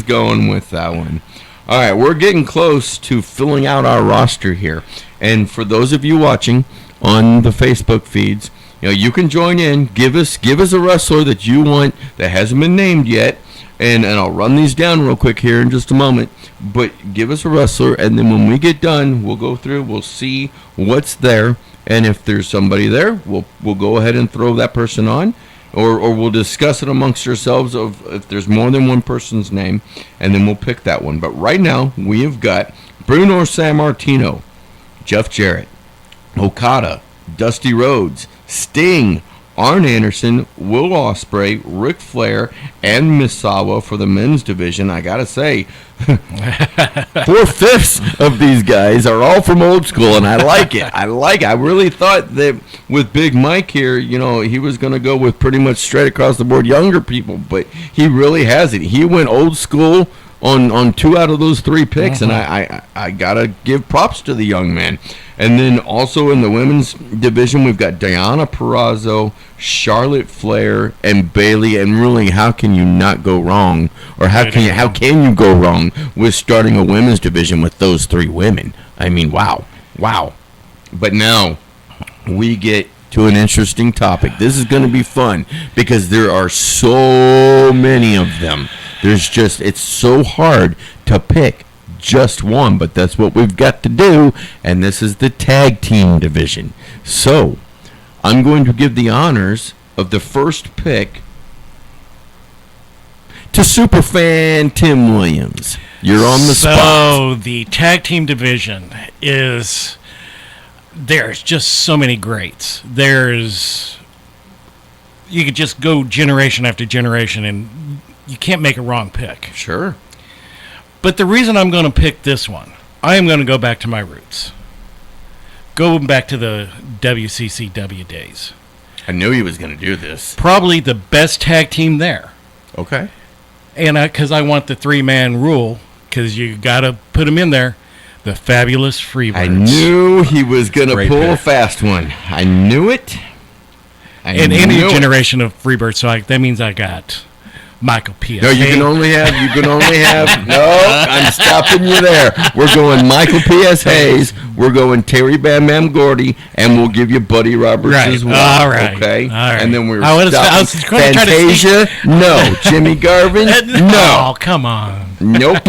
going with that one. All right, we're getting close to filling out our roster here. And for those of you watching, on the Facebook feeds. You can join in. Give us a wrestler that you want that hasn't been named yet, and I'll run these down real quick here in just a moment. But give us a wrestler, and then when we get done, we'll go through. We'll see what's there, and if there's somebody there, we'll go ahead and throw that person on, or we'll discuss it amongst ourselves of if there's more than one person's name, and then we'll pick that one. But right now we have got Bruno Sammartino, Jeff Jarrett, Okada, Dusty Rhodes, Sting, Arn Anderson, Will Ospreay, Ric Flair, and Misawa for the men's division. I gotta say, 4/5 of these guys are all from old school, and I like it. I really thought that with Big Mike here, he was gonna go with pretty much straight across the board younger people, but he really hasn't. He went old school on 2 out of those 3 picks, and I gotta give props to the young man. And then also in the women's division, we've got Diana Purrazzo, Charlotte Flair, and Bayley. And really, how can you not go wrong, or how can you go wrong with starting a women's division with those 3 women? I mean, wow. But now we get to an interesting topic. This is going to be fun because there are so many of them. It's so hard to pick just one, but that's what we've got to do, and this is the tag team division. So I'm going to give the honors of the first pick to Superfan Tim Williams. You're on the spot. So the tag team division there's just so many greats. You could just go generation after generation, and you can't make a wrong pick. Sure. But the reason I'm going to pick this one, I am going to go back to my roots. Going back to the WCCW days. I knew he was going to do this. Probably the best tag team there. Okay. And because I want the 3-man rule, because you got to put them in there, the Fabulous Freebirds. I knew he was going to pull a fast one. I knew it. Any generation of Freebirds, so that means I got Michael P.S. No, you can only have. No, I'm stopping you there. We're going Michael P.S. Hayes. We're going Terry Bam Bam Gordy, and we'll give you Buddy Roberts as well. All right. Okay. All right. And then we're I was going to try to Fantasia. No. Jimmy Garvin. No. Oh, come on. Nope.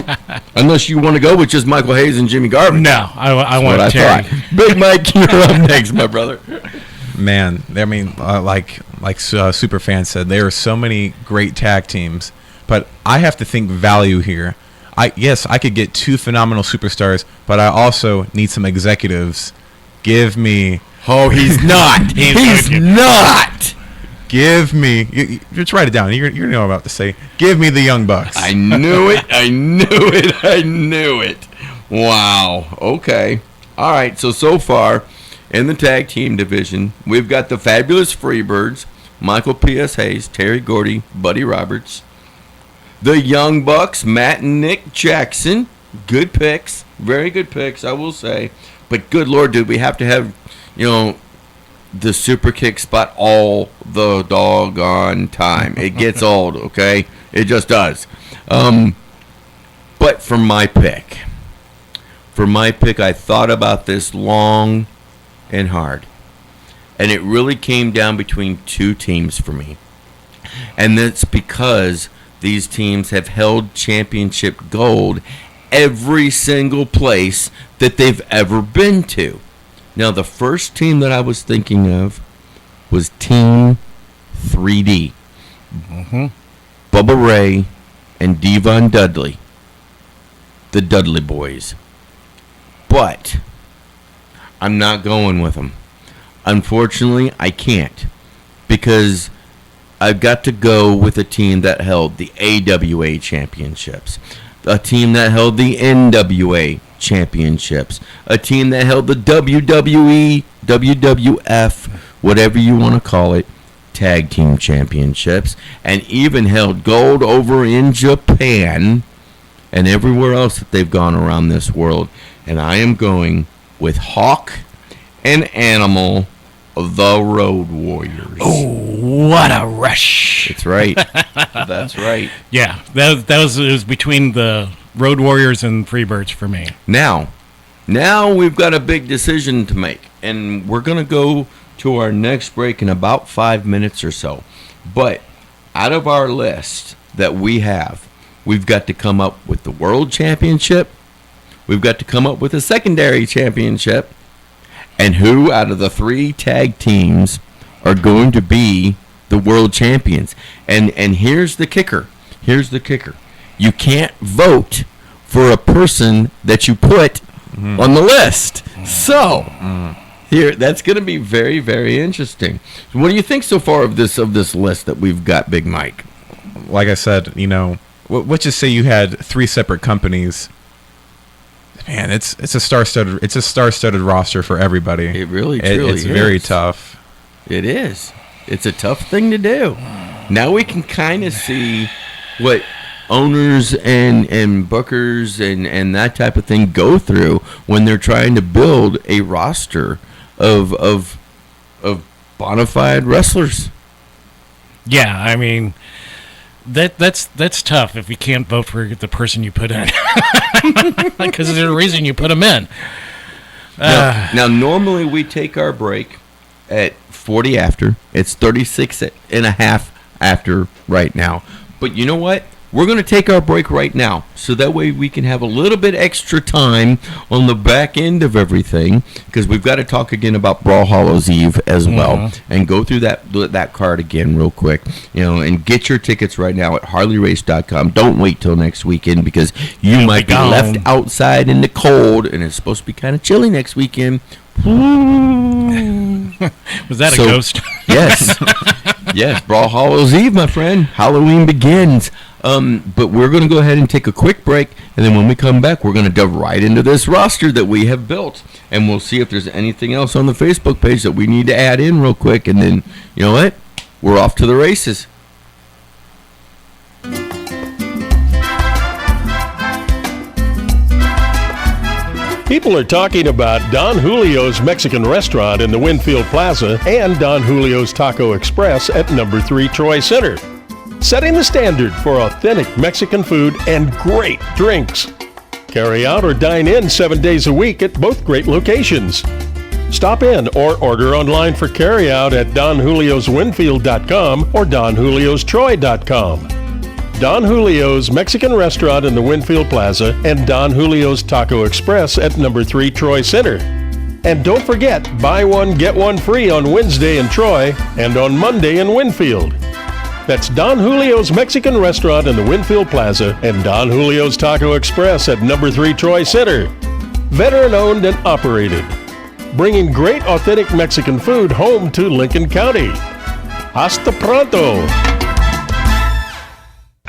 Unless you want to go with just Michael Hayes and Jimmy Garvin. No, I want Terry. Big Mike, you're up next, my brother. Man, I mean, like Superfan said, there are so many great tag teams, but I have to think value here. I could get 2 phenomenal superstars, but I also need some executives. Give me. Oh, he's not. He's not. Give me. You just write it down. You're going to know what I'm about to say. Give me the Young Bucks. I knew it. I knew it. Wow. Okay. All right. So far, in the tag team division, we've got the Fabulous Freebirds, Michael P.S. Hayes, Terry Gordy, Buddy Roberts. The Young Bucks, Matt and Nick Jackson. Good picks. Very good picks, I will say. But good Lord, dude, we have to have, the super kick spot all the doggone time. It gets old, okay? It just does. But for my pick, I thought about this long and hard. And it really came down between 2 teams for me. And that's because these teams have held championship gold every single place that they've ever been to. Now, the first team that I was thinking of was Team 3D. Mm-hmm. Bubba Ray and Devon Dudley. The Dudley Boys. But I'm not going with them. Unfortunately, I can't. Because I've got to go with a team that held the AWA championships. A team that held the NWA championships. A team that held the WWE, WWF, whatever you want to call it, tag team championships. And even held gold over in Japan and everywhere else that they've gone around this world. And I am going with Hawk and Animal, the Road Warriors. Oh, what a rush. That's right. That's right. Yeah, it was between the Road Warriors and Freebirds for me. Now we've got a big decision to make. and we're going to go to our next break in about 5 minutes or so. But out of our list that we have, we've got to come up with the World Championship. We've got to come up with a secondary championship. And who out of the 3 tag teams are going to be the world champions? And here's the kicker. You can't vote for a person that you put on the list. So here, that's going to be very, very interesting. What do you think so far of this list that we've got, Big Mike? Like I said, let's just say you had 3 separate companies. Man, it's a star-studded roster for everybody. It really, truly it's very tough. It is. It's a tough thing to do. Now we can kind of see what owners and bookers and that type of thing go through when they're trying to build a roster of bona fide wrestlers. Yeah, I mean, that's tough if you can't vote for the person you put in, because there's a reason you put them in. Now, normally we take our break at 40 after. It's 36 and a half after right now. But you know what? We're going to take our break right now, so that way we can have a little bit extra time on the back end of everything, because we've got to talk again about Brawl Hallows Eve as well, and go through that card again real quick, and get your tickets right now at HarleyRace.com. Don't wait till next weekend, because you might be left outside in the cold, and it's supposed to be kind of chilly next weekend. Was that a ghost? Yes. Yes, Brawl Hallows Eve, my friend. Halloween begins. But we're going to go ahead and take a quick break, and then when we come back, we're going to dive right into this roster that we have built, and we'll see if there's anything else on the Facebook page that we need to add in real quick, and then, you know what? We're off to the races. People are talking about Don Julio's Mexican Restaurant in the Winfield Plaza and Don Julio's Taco Express at number 3 Troy Center, setting the standard for authentic Mexican food and great drinks. Carry out or dine in 7 days a week at both great locations. Stop in or order online for carry out at DonJuliosWinfield.com or DonJuliosTroy.com. Don Julio's Mexican Restaurant in the Winfield Plaza and Don Julio's Taco Express at number 3 Troy Center. And don't forget, buy one, get one free on Wednesday in Troy and on Monday in Winfield. That's Don Julio's Mexican Restaurant in the Winfield Plaza and Don Julio's Taco Express at number 3 Troy Center. Veteran owned and operated, bringing great authentic Mexican food home to Lincoln County. Hasta pronto!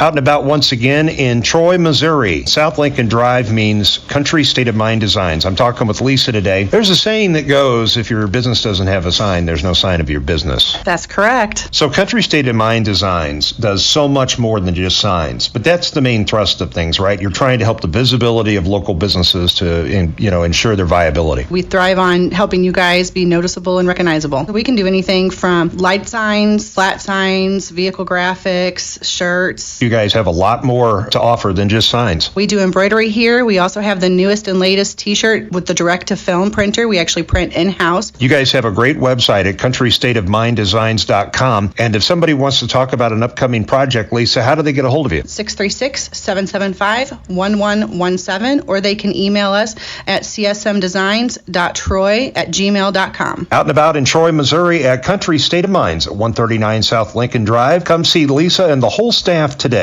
Out and about once again in Troy, Missouri. South Lincoln Drive means Country State of Mind Designs. I'm talking with Lisa today. There's a saying that goes, if your business doesn't have a sign, there's no sign of your business. That's correct. So Country State of Mind Designs does so much more than just signs. But that's the main thrust of things, right? You're trying to help the visibility of local businesses to, ensure their viability. We thrive on helping you guys be noticeable and recognizable. We can do anything from light signs, flat signs, vehicle graphics, shirts. You guys have a lot more to offer than just signs. We do embroidery here. We also have the newest and latest t-shirt with the direct-to-film printer. We actually print in-house. You guys have a great website at countrystateofminddesigns.com. And if somebody wants to talk about an upcoming project, Lisa, how do they get a hold of you? 636-775-1117, or they can email us at csmdesigns.troy@gmail.com. Out and about in Troy, Missouri at Country State of Minds at 139 South Lincoln Drive. Come see Lisa and the whole staff today.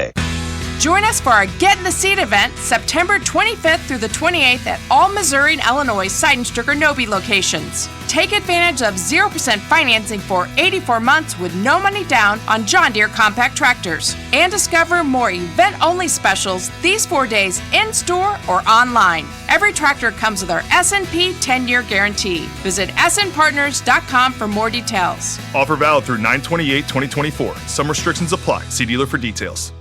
Join us for our Get in the Seat event September 25th through the 28th at all Missouri and Illinois Seidenstricker Nobe locations. Take advantage of 0% financing for 84 months with no money down on John Deere compact tractors. And discover more event-only specials these 4 days in-store or online. Every tractor comes with our S&P 10-year guarantee. Visit snpartners.com for more details. Offer valid through 9/28/2024. Some restrictions apply. See dealer for details.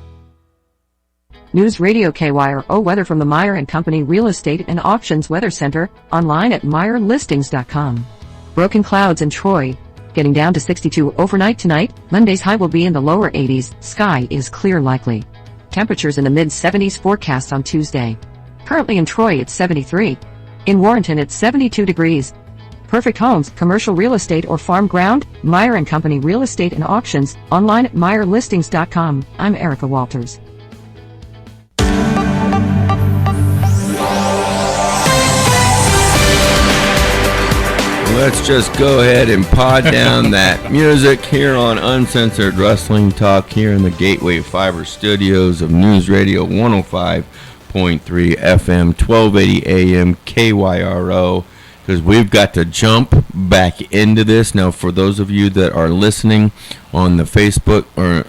News Radio KYRO weather from the Meyer and Company Real Estate and Auctions Weather Center, online at MeyerListings.com. Broken clouds in Troy, getting down to 62 overnight tonight. Monday's high will be in the lower 80s. Sky is clear likely. Temperatures in the mid-70s forecast on Tuesday. Currently in Troy it's 73. In Warrenton it's 72 degrees. Perfect homes, commercial real estate, or farm ground? Meyer & Company Real Estate and Auctions, online at MeyerListings.com. I'm Erica Walters. Let's just go ahead and pod down that music here on Uncensored Wrestling Talk here in the Gateway Fiber studios of News Radio 105.3 FM, 1280 AM, KYRO, because we've got to jump back into this. Now, for those of you that are listening on the Facebook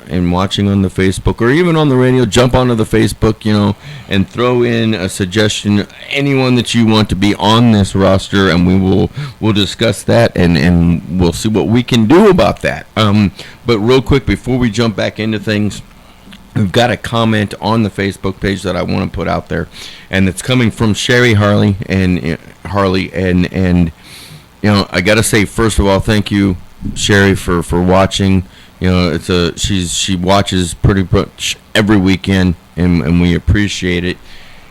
and watching on the Facebook or even on the radio, jump onto the Facebook, and throw in a suggestion, anyone that you want to be on this roster, and we'll discuss that and we'll see what we can do about that. But real quick, before we jump back into things, we've got a comment on the Facebook page that I want to put out there, and it's coming from Sherry Harley and I got to say, first of all, thank you, Sherry, for watching. She watches pretty much every weekend, and we appreciate it.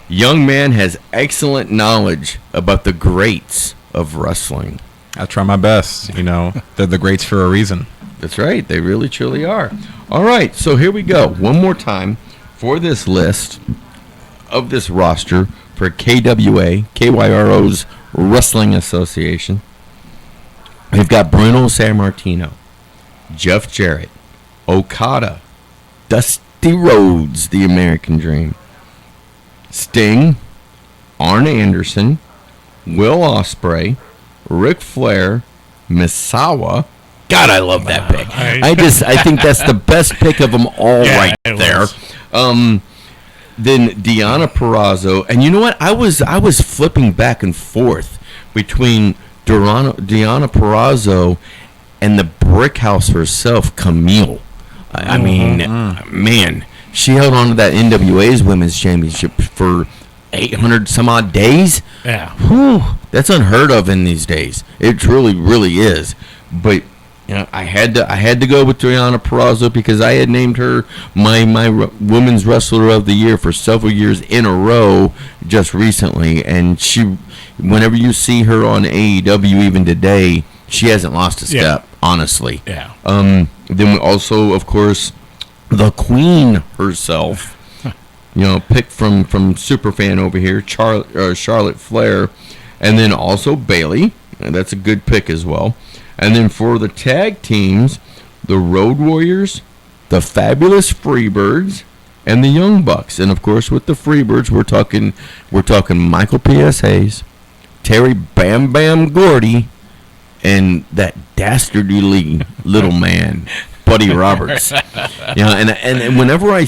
Young man has excellent knowledge about the greats of wrestling. I try my best. They're the greats for a reason. That's right. They really, truly are. All right, so here we go. One more time for this list of this roster for KYRO's Wrestling Association. We've got Bruno Sammartino, Jeff Jarrett, Okada, Dusty Rhodes, the American Dream, Sting, Arn Anderson, Will Ospreay, Ric Flair, Misawa. God, I love that pick. I think that's the best pick of them all right there. Then Deonna Purrazzo, and you know what? I was flipping back and forth between Deonna Purrazzo and the Brick House herself, Camille. I mean, man, she held on to that NWA's Women's Championship for 800 some odd days. Yeah. Whew, that's unheard of in these days. It truly, really is. But I had to go with Deonna Purrazzo because I had named her my Women's Wrestler of the Year for several years in a row just recently, and whenever you see her on AEW even today, she hasn't lost a step, honestly. Yeah. Then we also, of course, the Queen herself, picked from Superfan over here, Charlotte Flair, and then also Bayley, and that's a good pick as well. And then for the tag teams, the Road Warriors, the Fabulous Freebirds, and the Young Bucks. And of course, with the Freebirds, we're talking Michael P.S. Hayes, Terry Bam Bam Gordy, and that dastardly little man, Buddy Roberts. And whenever I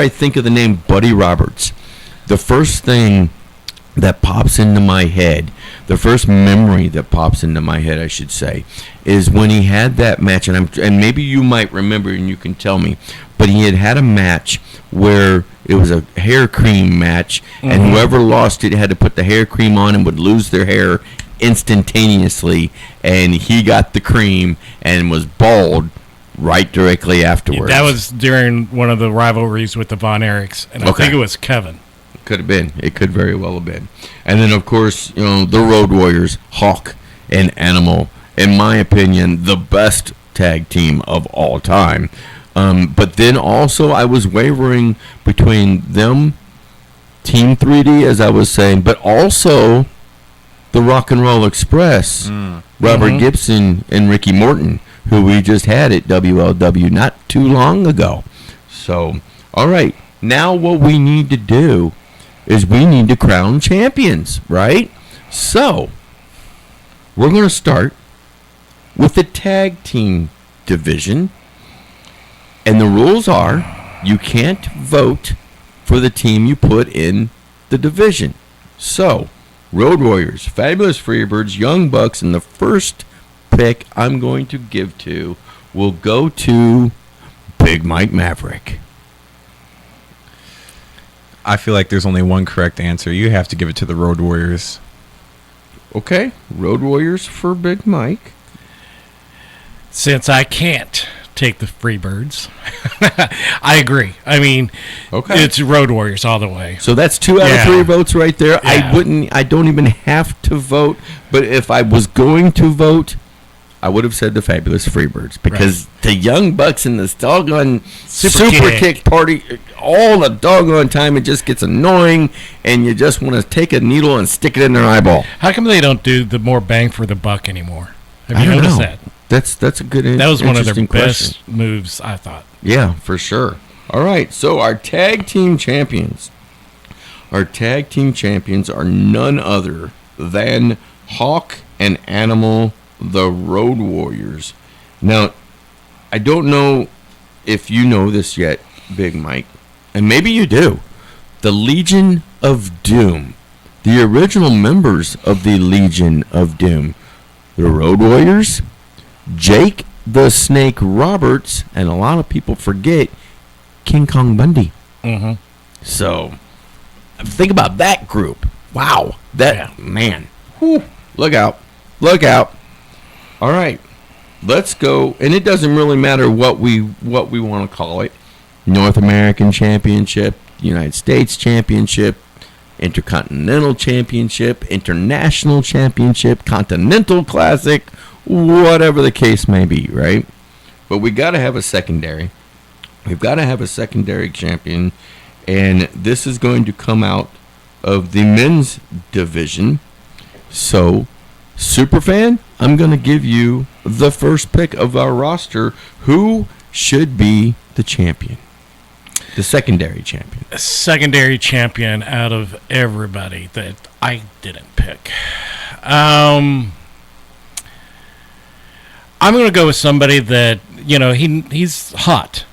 think of the name Buddy Roberts, the first thing that pops into my head, the first memory that pops into my head, I should say, is when he had that match, and maybe you might remember and you can tell me, but he had a match where it was a hair cream match, and whoever lost it had to put the hair cream on and would lose their hair instantaneously, and he got the cream and was bald right directly afterwards. That was during one of the rivalries with the Von Erichs, and I think it was Kevin. Could have been. It could very well have been. And then, of course, the Road Warriors, Hawk and Animal, in my opinion, the best tag team of all time. But then also I was wavering between them, Team 3D, as I was saying, but also the Rock and Roll Express, Robert Gibson and Ricky Morton, who we just had at WLW not too long ago. So, all right, now what we need to do is we need to crown champions, right? So, we're going to start with the tag team division. And the rules are you can't vote for the team you put in the division. So, Road Warriors, Fabulous Freebirds, Young Bucks, and the first pick I'm going to give to will go to Big Mike Maverick. I feel like there's only one correct answer. You have to give it to the Road Warriors. Okay, Road Warriors for Big Mike. Since I can't take the Freebirds. I agree. I mean, it's Road Warriors all the way. So that's 2 out of 3 votes right there. Yeah. I don't even have to vote, but if I was going to vote, I would have said the Fabulous Freebirds, because the Young Bucks and this doggone super kick party all the doggone time, it just gets annoying, and you just want to take a needle and stick it in their eyeball. How come they don't do the more bang for the buck anymore? Have I you don't noticed know. that? That's a good That was one of their interesting question. best moves, I thought. Yeah, for sure. All right, so our tag team champions. Our tag team champions are none other than Hawk and Animal, the Road Warriors. Now, I don't know if you know this yet, Big Mike, and maybe you do. The Legion of Doom, the original members of the Legion of Doom, the Road Warriors, Jake the Snake Roberts, and a lot of people forget King Kong Bundy. Mm-hmm. So, think about that group. Wow. Man. Whew. Look out. Look out. All right. Let's go. And it doesn't really matter what we want to call it. North American Championship, United States Championship, Intercontinental Championship, International Championship, Continental Classic, whatever the case may be, right? But we got to have a secondary. We've got to have a secondary champion, and this is going to come out of the men's division. So, Superfan, I'm going to give you the first pick of our roster. Who should be the champion? The secondary champion. A secondary champion out of everybody that I didn't pick. I'm going to go with somebody that, he's hot.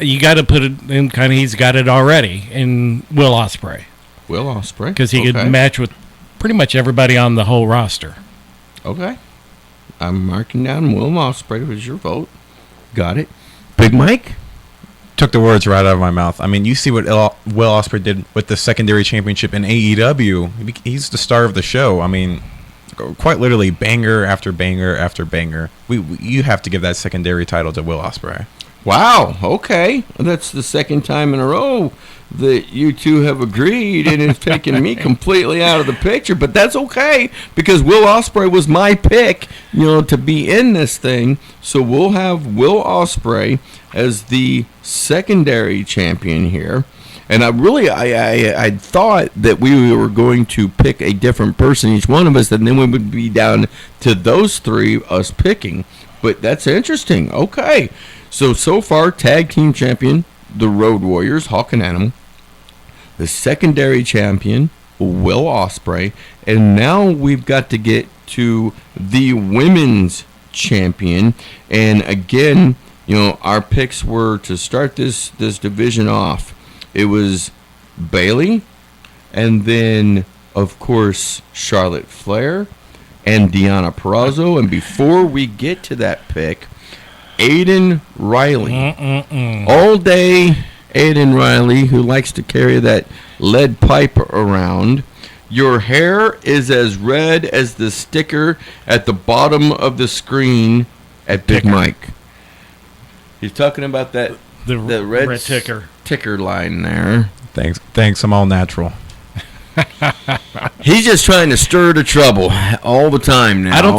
You got to put it in kind of, he's got it already, in Will Ospreay. Will Ospreay? Because he could match with pretty much everybody on the whole roster. Okay. I'm marking down Will Ospreay was your vote. Got it. Big Mike? Took the words right out of my mouth. I mean, you see what Will Ospreay did with the secondary championship in AEW. He's the star of the show. I mean, quite literally banger after banger after banger. You have to give that secondary title to Will Ospreay. Wow. Okay. That's the second time in a row that you two have agreed, and it's taken me completely out of the picture. But that's okay, because Will Ospreay was my pick, to be in this thing. So we'll have Will Ospreay as the secondary champion here. And I thought that we were going to pick a different person, each one of us, and then we would be down to those three, us picking. But that's interesting. Okay. So far, tag team champion, the Road Warriors, Hawk and Animal. The secondary champion, Will Ospreay. And now we've got to get to the women's champion. And again, our picks were to start this division off. It was Bayley, and then, of course, Charlotte Flair and Deonna Purrazzo. And before we get to that pick, Aiden Riley. All day, Aiden Riley, who likes to carry that lead pipe around. Your hair is as red as the sticker at the bottom of the screen at Big Mike. He's talking about that the red ticker line there. Thanks. I'm all natural. He's just trying to stir the trouble all the time now. I don't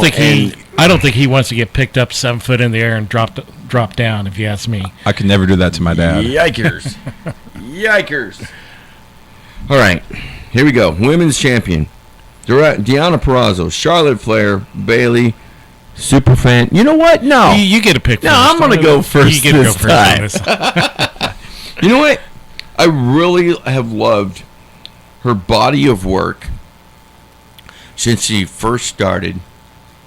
think he wants to get picked up 7 foot in the air and drop down, if you ask me. I could never do that to my dad. Yikers. Yikers. All right. Here we go. Women's champion. Deonna Purrazzo, Charlotte Flair, Bayley, Superfan. You know what? No. You get a pick first. No, I'm going to go first. You get to go first on this. You know what? I really have loved her body of work since she first started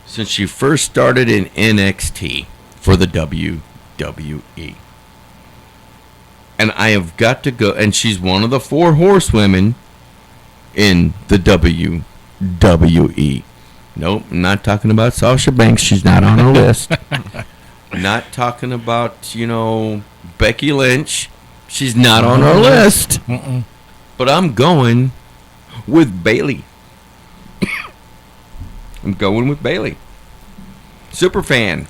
in NXT for the WWE. And I have got to go, and she's one of the 4 horsewomen in the WWE. Nope, I'm not talking about Sasha Banks. She's not on our list. Not talking about, Becky Lynch. She's not on our list. But I'm going with Bayley. Superfan.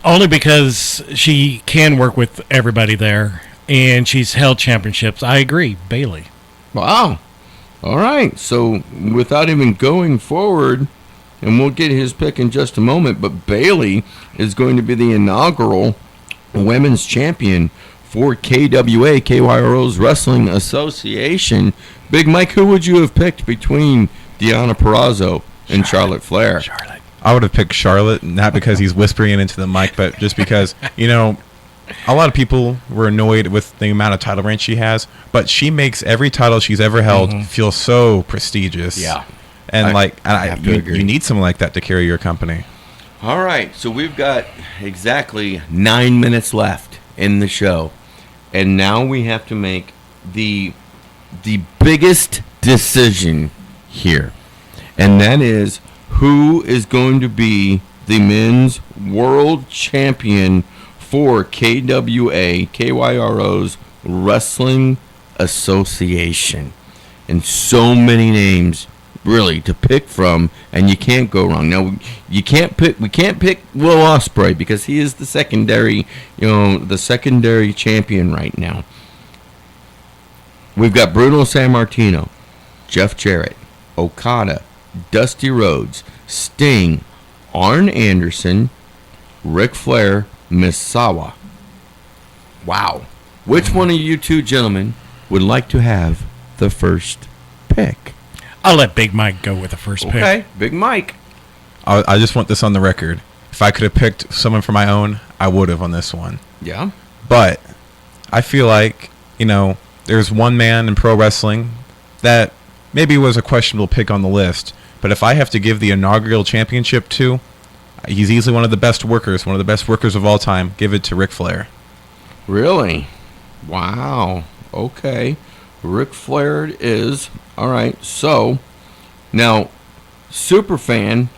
Only because she can work with everybody there, and she's held championships. I agree, Bayley. Wow. All right. So without even going forward, and we'll get his pick in just a moment, but Bayley is going to be the inaugural women's champion for KWA, KYRO's Wrestling Association. Big Mike, who would you have picked between Deonna Purrazzo and Charlotte Flair? I would have picked Charlotte, not because he's whispering it into the mic, but just because, a lot of people were annoyed with the amount of title reigns she has, but she makes every title she's ever held feel so prestigious. Yeah. And you need someone like that to carry your company. All right, so we've got exactly 9 minutes left in the show, and now we have to make the biggest decision here, and that is who is going to be the men's world champion for KWA, KYRO's Wrestling Association. And so many names really to pick from, and you can't go wrong. Now we can't pick Will Ospreay because he is the secondary champion right now. We've got Bruno Sammartino, Jeff Jarrett, Okada, Dusty Rhodes, Sting, Arn Anderson, Ric Flair, Misawa. Wow. Which one of you two gentlemen would like to have the first pick? I'll let Big Mike go with the first pick. Okay, Big Mike. I just want this on the record. If I could have picked someone for my own, I would have on this one. Yeah. But I feel like, there's one man in pro wrestling that maybe was a questionable pick on the list. But if I have to give the inaugural championship to, he's easily one of the best workers of all time. Give it to Ric Flair. Really? Wow. Okay. Ric Flair it is. All right. So, now, Superfan,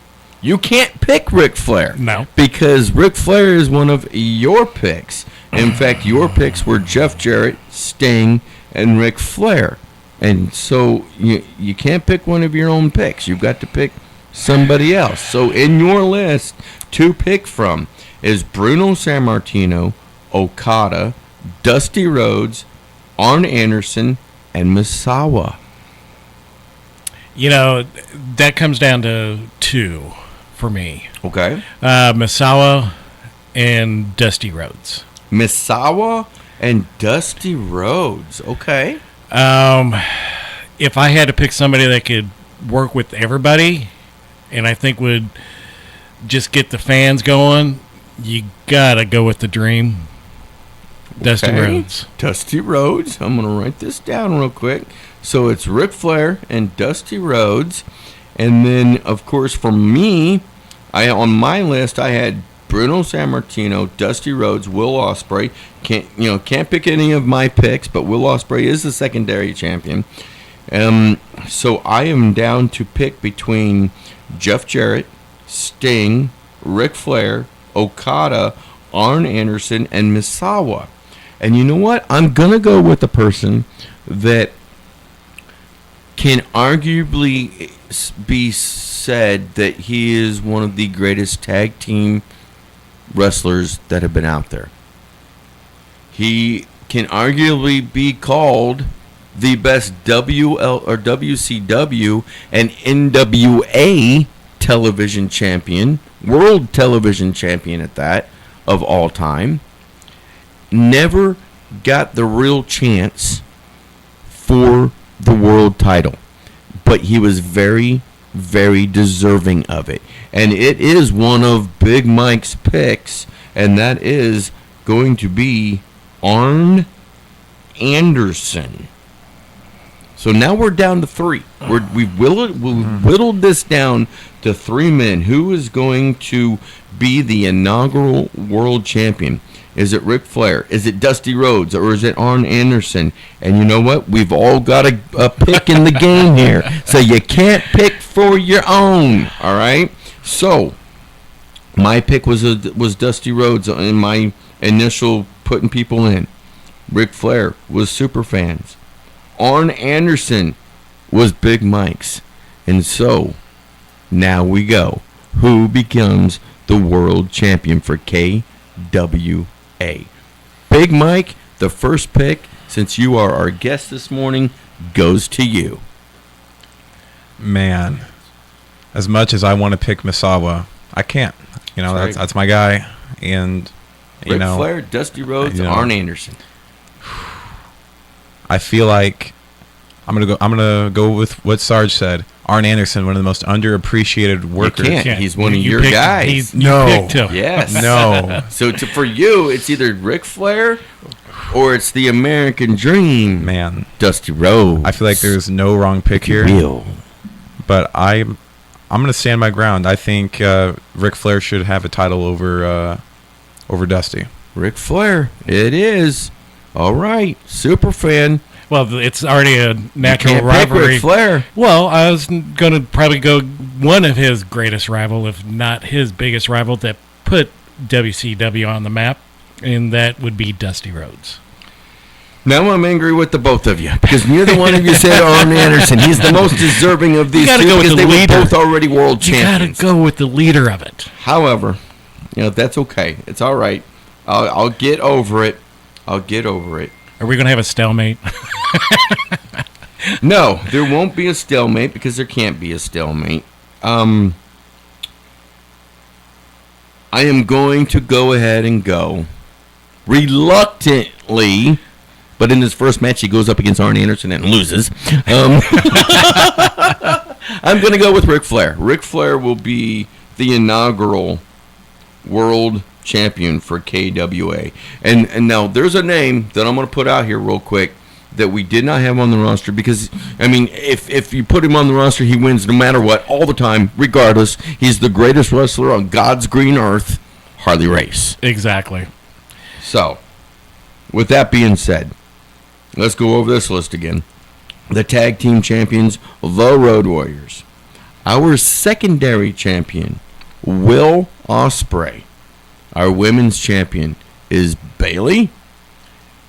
you can't pick Ric Flair. No. Because Ric Flair is one of your picks. In fact, your picks were Jeff Jarrett, Sting, and Ric Flair. And so you can't pick one of your own picks. You've got to pick somebody else. So in your list to pick from is Bruno Sammartino, Okada, Dusty Rhodes, Arn Anderson, and Misawa. That comes down to two for me. Okay. Misawa and Dusty Rhodes. Misawa and Dusty Rhodes. Okay. If I had to pick somebody that could work with everybody and I think would just get the fans going, you gotta go with the Dream. Dusty Rhodes. Dusty Rhodes. I'm going to write this down real quick. So it's Ric Flair and Dusty Rhodes. And then, of course, for me, on my list, I had Bruno Sammartino, Dusty Rhodes, Will Ospreay. Can't pick any of my picks, but Will Ospreay is the secondary champion. So I am down to pick between Jeff Jarrett, Sting, Ric Flair, Okada, Arn Anderson, and Misawa. And you know what? I'm going to go with the person that can arguably be said that he is one of the greatest tag team wrestlers that have been out there. He can arguably be called the best WL or WCW and NWA television champion, world television champion at that, of all time. Never got the real chance for the world title, but he was very, very deserving of it. And it is one of Big Mike's picks, and that is going to be Arn Anderson. So now we're down to three. We've whittled this down to three men. Who is going to be the inaugural world champion? Is it Ric Flair? Is it Dusty Rhodes? Or is it Arn Anderson? And you know what? We've all got a pick in the game here. So you can't pick for your own. All right? So my pick was Dusty Rhodes in my initial putting people in. Ric Flair was Superfans. Arn Anderson was Big Mike's. And so now we go. Who becomes the world champion for KWA? Big Mike, the first pick, since you are our guest this morning, goes to you. Man, as much as I want to pick Misawa, I can't. You know, That's right. that's my guy. And, you Ric know, Flair, Dusty Rhodes, Arn Anderson. I feel like I'm gonna go with what Sarge said. Arn Anderson, one of the most underappreciated workers. You can't. He's one of your guys. Yes. No. So for you, it's either Ric Flair or it's the American Dream. Man. Dusty Rhodes. I feel like there's no wrong pick here. Real. But I'm gonna stand my ground. I think Ric Flair should have a title over Dusty. Ric Flair. It is. All right. Super fan. Well, it's already a natural can't pick rivalry. Ric Flair. Well, I was going to probably go one of his greatest rival, if not his biggest rival, that put WCW on the map, and that would be Dusty Rhodes. Now I'm angry with the both of you because neither one of you said Arn Anderson. He's the most deserving of these two go with because the they leader. were both already world champions. You got to go with the leader of it. However, that's okay. It's all right. I'll get over it. I'll get over it. Are we going to have a stalemate? No, there won't be a stalemate because there can't be a stalemate. I am going to go ahead and go reluctantly, but in his first match he goes up against Arn Anderson and loses. I'm going to go with Ric Flair. Ric Flair will be the inaugural world champion for KWA. And now there's a name that I'm going to put out here real quick that we did not have on the roster because, I mean, if you put him on the roster, he wins no matter what, all the time, regardless. He's the greatest wrestler on God's green earth, Harley Race. Exactly. So, with that being said, let's go over this list again. The tag team champions, the Road Warriors. Our secondary champion, Will Ospreay. Our women's champion is Bayley.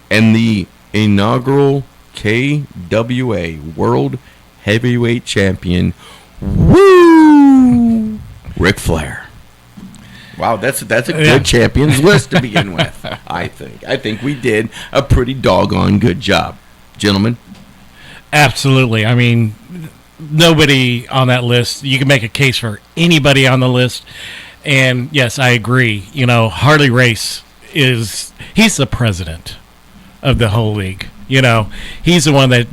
And the inaugural KWA World Heavyweight Champion, Ric Flair. Wow, that's a good champions list to begin with. I think we did a pretty doggone good job, gentlemen. Absolutely. I mean, nobody on that list. You can make a case for anybody on the list. And yes, I agree. You know, Harley Race he's the president of the whole league. You know, he's the one that,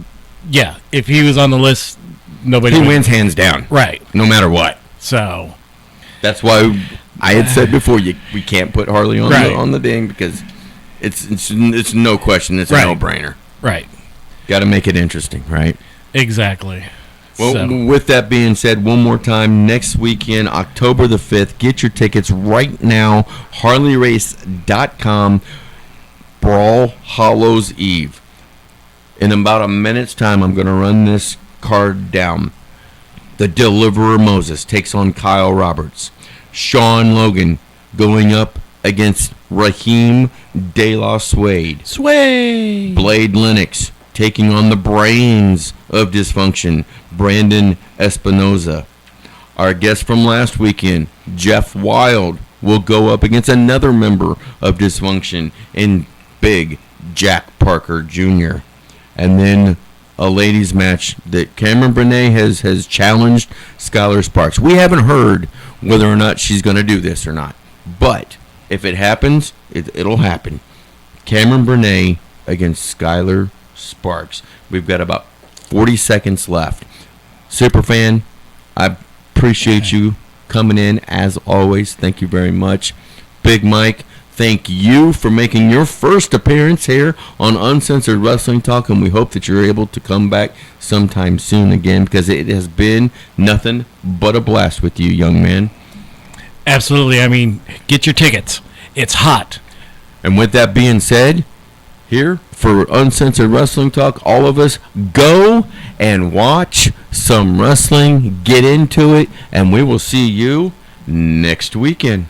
if he was on the list, nobody He wins hands down. Right. No matter what. So that's why I had said before we can't put Harley on the ding because it's no question, it's a no-brainer. Right. Got to make it interesting, right? Exactly. Well, with that being said, one more time, next weekend, October the 5th, get your tickets right now, HarleyRace.com, Brawl Hollows Eve. In about a minute's time, I'm going to run this card down. The Deliverer Moses takes on Kyle Roberts. Sean Logan going up against Raheem De La Suede. Blade Lennox taking on the brains of Dysfunction, Brandon Espinoza. Our guest from last weekend, Jeff Wild, will go up against another member of Dysfunction in Big Jack Parker Jr. And then a ladies match that Cameron Bernay has challenged Skylar Sparks. We haven't heard whether or not she's going to do this or not. But if it happens, it'll happen. Cameron Bernay against Skylar Sparks. We've got about 40 seconds left. Superfan, I appreciate you coming in as always. Thank you very much. Big Mike, thank you for making your first appearance here on Uncensored Wrestling Talk, and we hope that you're able to come back sometime soon again because it has been nothing but a blast with you, young man. Absolutely. I mean, get your tickets. It's hot. And with that being said, here for Uncensored Wrestling Talk, all of us go and watch some wrestling, get into it, and we will see you next weekend.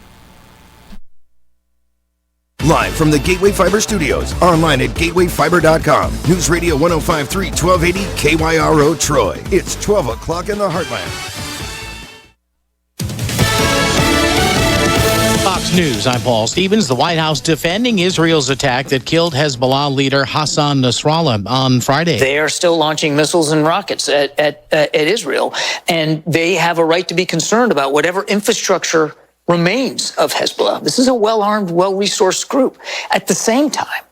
Live from the Gateway Fiber Studios, online at gatewayfiber.com. News Radio 105.3, 1280 KYRO Troy. It's 12 o'clock in the Heartland. Fox Fox News, I'm Paul Stevens. The White House defending Israel's attack that killed Hezbollah leader Hassan Nasrallah on Friday. They are still launching missiles and rockets at Israel, and they have a right to be concerned about whatever infrastructure remains of Hezbollah. This is a well-armed, well-resourced group. At the same time,